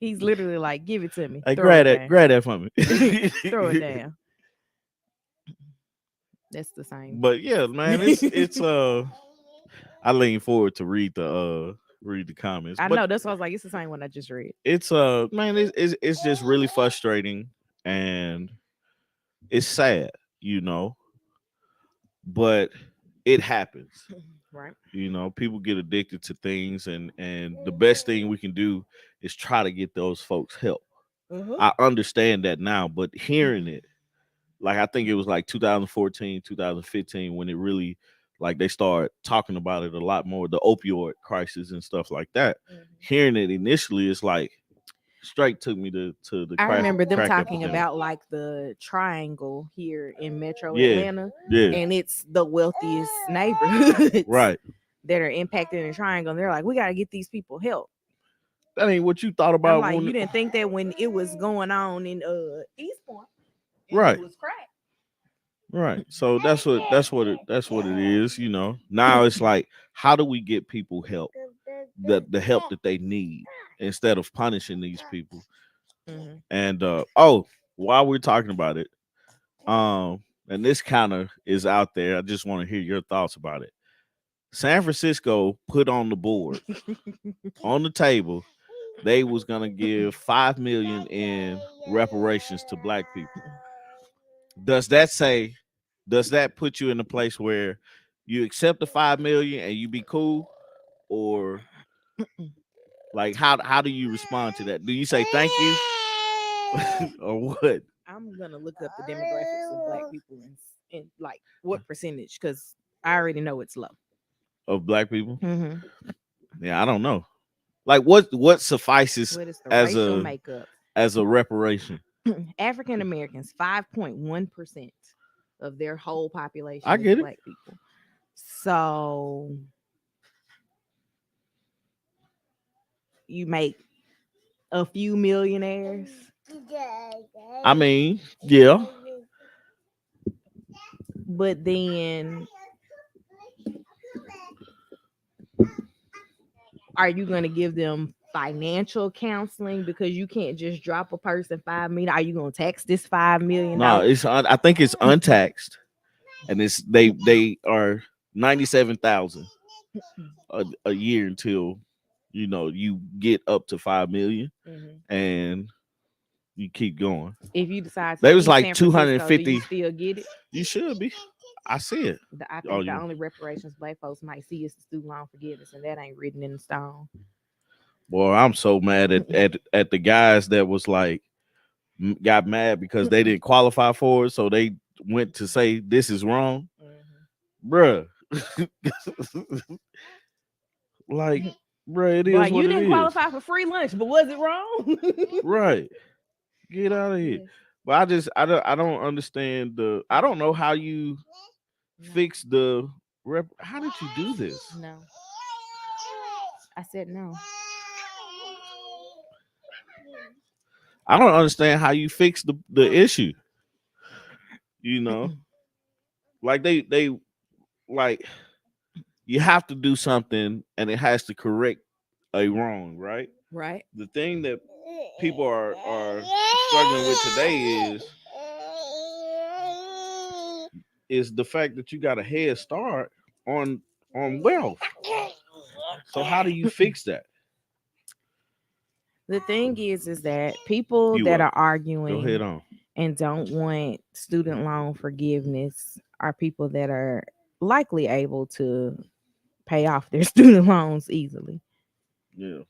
He's literally like, give it to me. Hey, grab that for me. Throw it down. That's the same. But yeah, man, it's I lean forward to read the comments. I know that's why I was like, it's the same one I just read. It's man, it's just really frustrating and it's sad, but it happens. Right. People get addicted to things, and the best thing we can do is try to get those folks help. I understand that now, but hearing it, like I think it was like 2014, 2015 when it really, like, they started talking about it a lot more, the opioid crisis and stuff like that. Hearing it initially, it's like straight took me to the I remember them talking epidemic. about like the triangle here in Metro Yeah, Atlanta, yeah, and it's the wealthiest neighborhoods right. that are impacted in the triangle. And they're like, we got to get these people help. That ain't what you thought I'm about. like, you didn't think that when it was going on in East Point, right? It was crack. Right. So that's what it is. Now it's like, how do we get people help, the help that they need, instead of punishing these people? And while we're talking about it, and this kind of is out there, I just want to hear your thoughts about it. San Francisco put on the board, on the table, they was gonna give 5 million in reparations to black people. Does that say? Does that put you in a place where you accept the 5 million and you be cool, or like how do you respond to that? Do you say thank you or what I'm gonna look up the demographics of black people and like what percentage, because I already know it's low. of black people? Mm-hmm. Yeah, I don't know. Like what suffices What is the as racial a makeup? reparation? African Americans, 5.1% of their whole I population is get it. black people. So you make a few millionaires, I mean, yeah. but then are you going to give them financial counseling, because you can't just drop a person 5 million? Are you going to tax this 5 million No, dollars? it's I think it's untaxed, and it's they are 97,000 a year until you get up to 5 million, Mm-hmm. and you keep going. If you decide to They was leave like San Francisco, do you 250. still get it? You should be. I see it. I Oh, think the you. only reparations black folks might see is the student loan forgiveness, and that ain't written in stone. Boy, I'm so mad at the guys that was like got mad because they didn't qualify for it, so they went to say this is wrong, bruh. Like, bruh, it Boy, is what you it didn't is. qualify for free lunch, but was it wrong? Right. Get out of here. Yes. But I don't understand I don't know how you No. fix the how did you do this? No. I said no. I don't understand how you fix the issue. You know, like they like you have to do something and it has to correct a wrong, right? Right. The thing that people are struggling with today is the fact that you got a head start on wealth. So how do you fix that? The thing is that people You that welcome. are Go arguing ahead on. and don't want student loan forgiveness are people that are likely able to pay off their student loans easily. Yeah.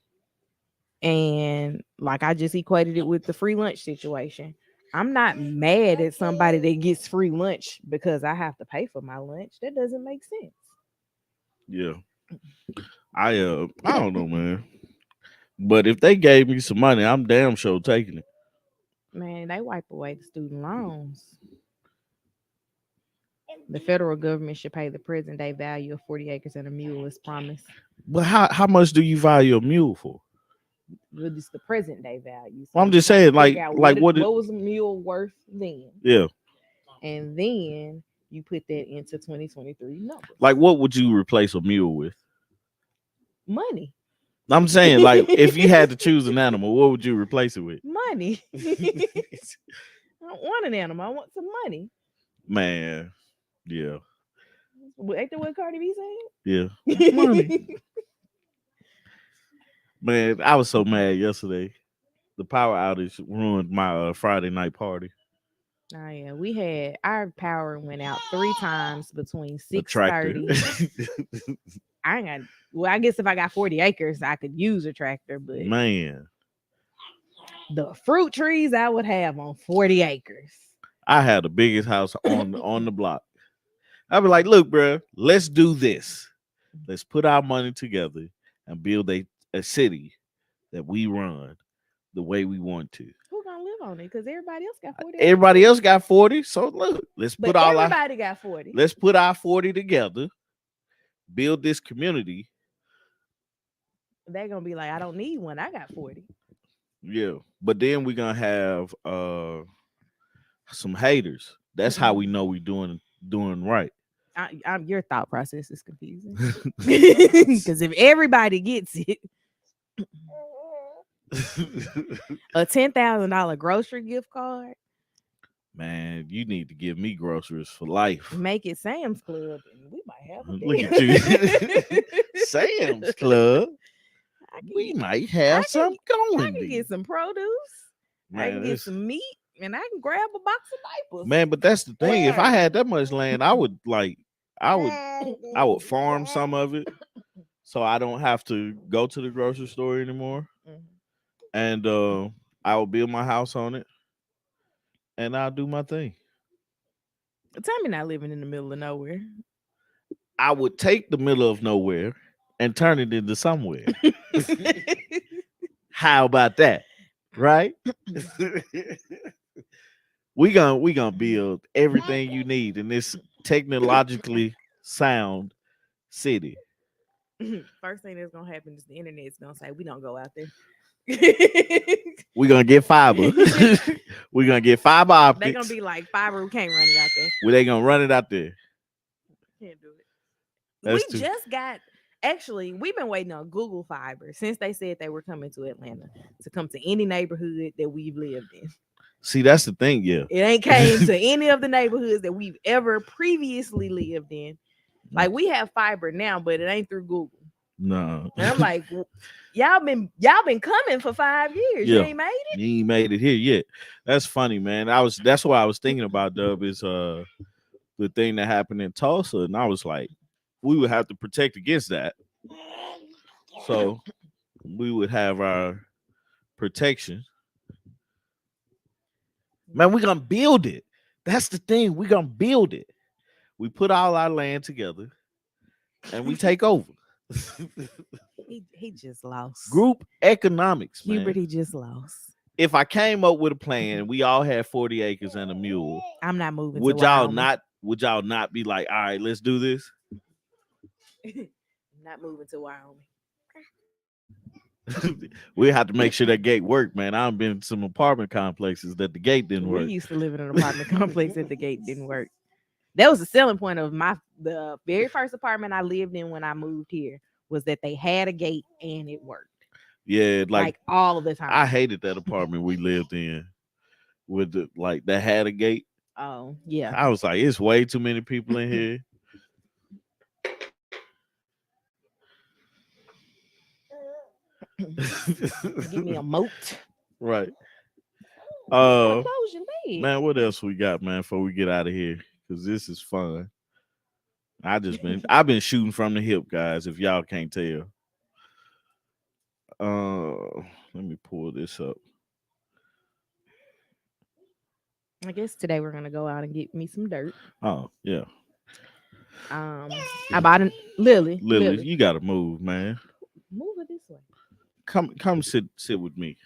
And like I just equated it with the free lunch situation. I'm not mad at somebody that gets free lunch because I have to pay for my lunch. That doesn't make sense. Yeah. I don't know, man. But if they gave me some money, I'm damn sure taking it. Man, they wipe away the student loans. The federal government should pay the present day value of 40 acres and a mule as promised. But how much do you value a mule for? But it's the present day value. So Well, I'm you just have to saying, figure out what what was a mule worth then. yeah. And then you put that into 2023 numbers. Like, what would you replace a mule with? Money. I'm saying, like, if you had to choose an animal, what would you replace it with? Money. I don't want an animal. I want some money. Man, yeah, Ain't that what Cardi B yeah, said? money. Man, I was so mad yesterday. The power outage ruined my Friday night party. Oh yeah, we had our power went out 3 times between A tractor. 6:30. I ain't got. Well, I guess if I got 40 acres, I could use a tractor. But Man, the fruit trees I would have on 40 acres. I had the biggest house on the block. I'd be like, look, bro, let's do this. Let's put our money together and build a city that we run the way we want to. Who gonna live on it? Because everybody else got 40 acres. Everybody else got 40. So look, But everybody got 40. Let's put our 40 together, build this community. They're gonna be like, I don't need one. I got 40. Yeah. But then we're gonna have some haters. That's how we know we doing right. Your thought process is confusing. Because if everybody gets it, a $10,000 grocery gift card, man, you need to give me groceries for life. make it Sam's Club, and we might have a Look deal. at you. Sam's Club. I can we get, might I have can, something I going can get then. some produce. I can Man, get this some meat, and I can grab a box of diapers. man, but that's the thing. If I had that much land, I would like I would I would farm some of it so I don't have to go to the grocery store anymore. Mhm. And I will build my house on it and I'll do my thing. Tell me not living in the middle of nowhere. I would take the middle of nowhere and turn it into somewhere. How about that? Right? we gonna build everything you need in this technologically sound city. First thing that's gonna happen is the internet's gonna say we don't go out there. We're gonna get fiber. We're gonna get fiber They gonna optics. be like fiber, we can't run it out there. Where they gonna run it out there? Can't do it. We That's too. just got actually we've been waiting on Google Fiber since they said they were coming to Atlanta to come to any neighborhood that we've lived in. See, that's the thing, yeah. It ain't came to any of the neighborhoods that we've ever previously lived in. Like we have fiber now, but it ain't through Google. No. And I'm like, y'all been coming for 5 years. You Yeah. ain't made it. You ain't made it here yet. That's funny, man. That's what I was thinking about, Dub, is the thing that happened in Tulsa, and I was like, we would have to protect against that. So we would have our protection. Man, we're gonna build it. That's the thing. We're gonna build it. We put all our land together and we take over. He just lost. Group economics, man. Hubert, he just lost. If I came up with a plan, we all had 40 acres and a mule. I'm not moving. Would to y'all Wyoming. not? Would y'all not be like, all right, let's do this? Not moving to Wyoming. We have to make sure that gate worked, man. I've been to some apartment complexes that the gate didn't We work. used to live in an apartment complex that the gate didn't work. That was the selling point of the very first apartment I lived in when I moved here was that they had a gate and it worked. Yeah, Like all the time. I hated that apartment we lived in with the like that had a gate. Oh, yeah. I was like, it's way too many people in here. Give me a moat. Right. Close your leg. Man, what else we got, man, before we get out of here? Because this is fun. I've been shooting from the hip, guys, if y'all can't tell. Let me pull this up. I guess today we're gonna go out and get me some dirt. Oh, yeah. I bought a Lily. Lily, you gotta move, man. Move it this way. Come sit with me.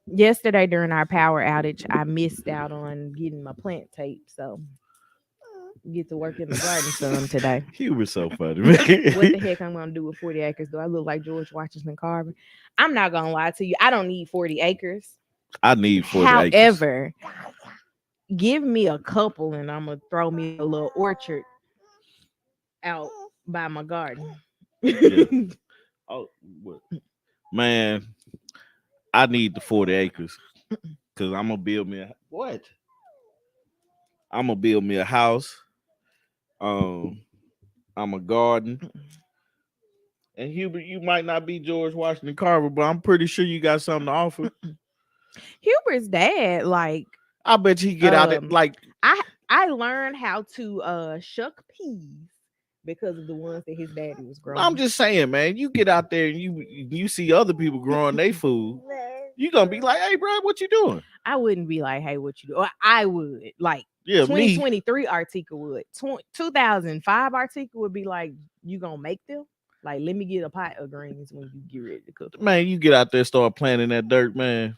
Yesterday during our power outage, I missed out on getting my plant tape, so get to work in the garden some today. He was so funny, man. What the heck I'm gonna do with 40 acres? Do I look like George Washington Carver? I'm not gonna lie to you. I don't need 40 acres. I need 40 acres. However, give me a couple and I'm gonna throw me a little orchard out by my garden. Yeah. Oh, what? Man, I need the 40 acres because I'm gonna build me I'm gonna build me a house. I'm a garden. And Hubert, you might not be George Washington Carver, but I'm pretty sure you got something to offer. Hubert's dad, like I bet you get out there like I learned how to shuck peas because of the ones that his daddy was growing. I'm just saying, man, you get out there and you see other people growing their food, you gonna be like, hey, bro, what you doing? I wouldn't be like, hey, what you do? Or I would like 2023 Artika would. 2005 Artika would be like, you gonna make them? Like, let me get a pot of greens when you get ready to cook. Man, you get out there, start planting that dirt, man.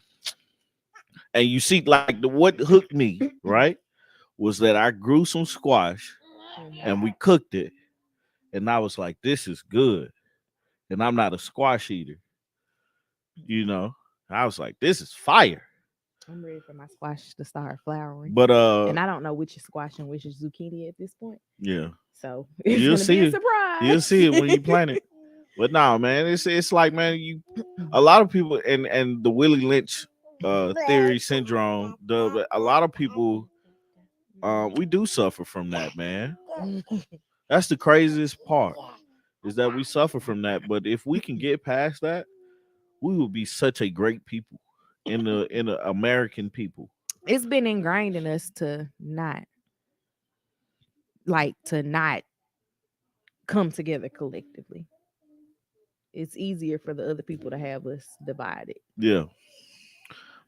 And you see, like what hooked me, right? Was that I grew some squash and we cooked it. And I was like, this is good. And I'm not a squash eater. You know, I was like, this is fire. I'm ready for my squash to start flowering. But and I don't know which is squash and which is zucchini at this point. Yeah. So it's gonna be a surprise. You'll see it when you plant it. But no, man, it's like, man, a lot of people and the Willie Lynch theory syndrome, a lot of people we do suffer from that, man. That's the craziest part. is that we suffer from that. But if we can get past that, we will be such a great people in the American people. It's been ingrained in us to not not come together collectively. It's easier for the other people to have us divided. Yeah.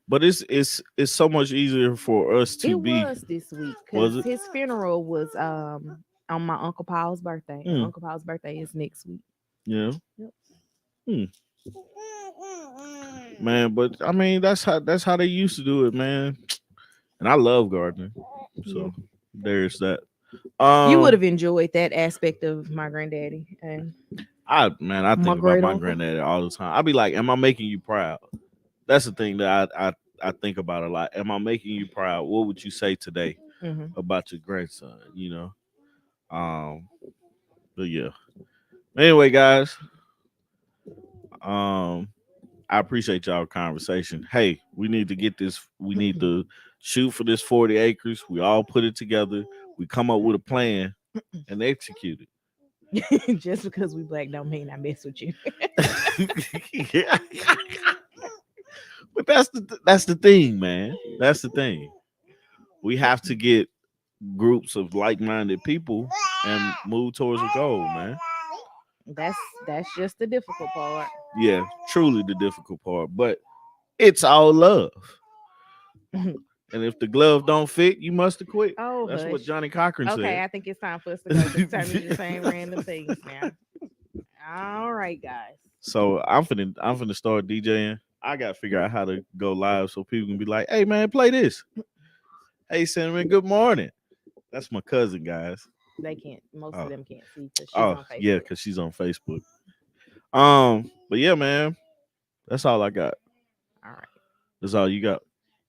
But it's so much easier for us to It be. was this week Was because it? his funeral was on my Uncle Paul's birthday, and Mm, Uncle Paul's birthday is next week. yeah. Yep. Hmm. Man, but I mean that's how they used to do it, man. And I love gardening. Yeah. So there's that. You would Um have enjoyed that aspect of my granddaddy and I my think about great my uncle. granddaddy all the time. I be like, am I making you proud? That's the thing that I think about a lot. Am I making you proud? What would you say today Hmm. about your grandson? You know? But yeah. Anyway, guys, um, I appreciate y'all conversation. Hey, we need to get this. We need to shoot for this 40 acres. We all put it together. We come up with a plan and execute Just because we black don't mean I mess with you. it. But that's the thing, man. That's the thing. We have to get groups of like-minded people and move towards a goal, man. That's that's just the difficult part. Yeah, truly the difficult part, but it's all love. And if the glove don't fit, you must have quit. Oh, That's what hush. Johnny Cochran Okay, said. I think it's time for us to go because time is just saying random things now. All right, guys. So I'm finna start DJing. I gotta figure out how to go live so people can be like, "Hey man, play this." Hey Cinnamon, good morning. That's my cousin, guys. They can't. Most of Oh, them can't see because she's oh on yeah, Facebook. cause she's on Facebook. But yeah, man, that's all I got. All right. That's all you got.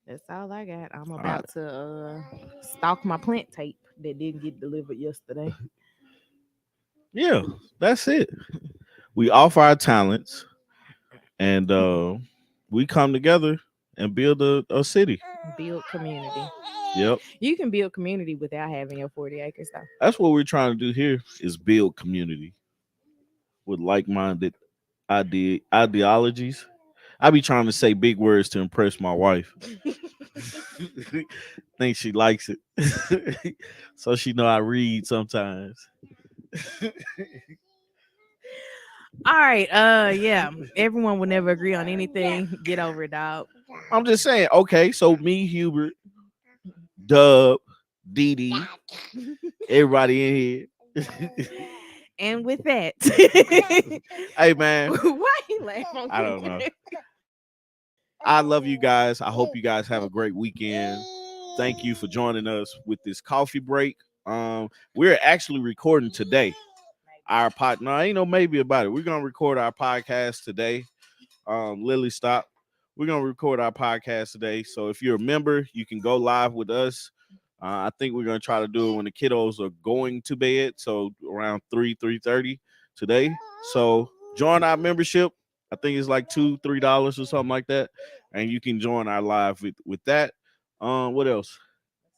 That's all I got. I'm All right. about to stalk my plant tape that didn't get delivered yesterday. Yeah, that's it. We offer our talents and we come together and build a city. Build community. Yep. You can build community without having your 40 acres, though. That's what we're trying to do here is build community with like-minded ideologies. I be trying to say big words to impress my wife. Think she likes it. So she know I read sometimes. All right. Yeah. Everyone will never agree on anything. Get over it, dog. I'm just saying, okay, so me, Hubert, Dub, Dee Dee, everybody in here. And with that, Hey man, why you laugh on I don't know. camera? I love you guys. I hope you guys have a great weekend. Thank you for joining us with this coffee break. We're actually recording today. Our pod, no, ain't no maybe about it. We're gonna record our podcast today. Lily, stop. We're gonna record our podcast today. So if you're a member, you can go live with us. I think we're gonna try to do it when the kiddos are going to bed, so around 3:30 today. So join our membership. I think it's like $2-3 or something like that, and you can join our live with that. What else?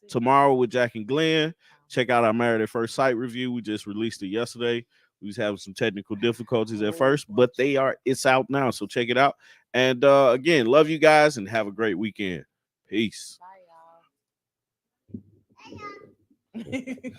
Tomorrow with Jack and Glenn. Check out our Married at First Sight review. We just released it yesterday. We was having some technical difficulties at first, but it's out now. So check it out. And again, love you guys and have a great weekend. Peace. Bye, y'all.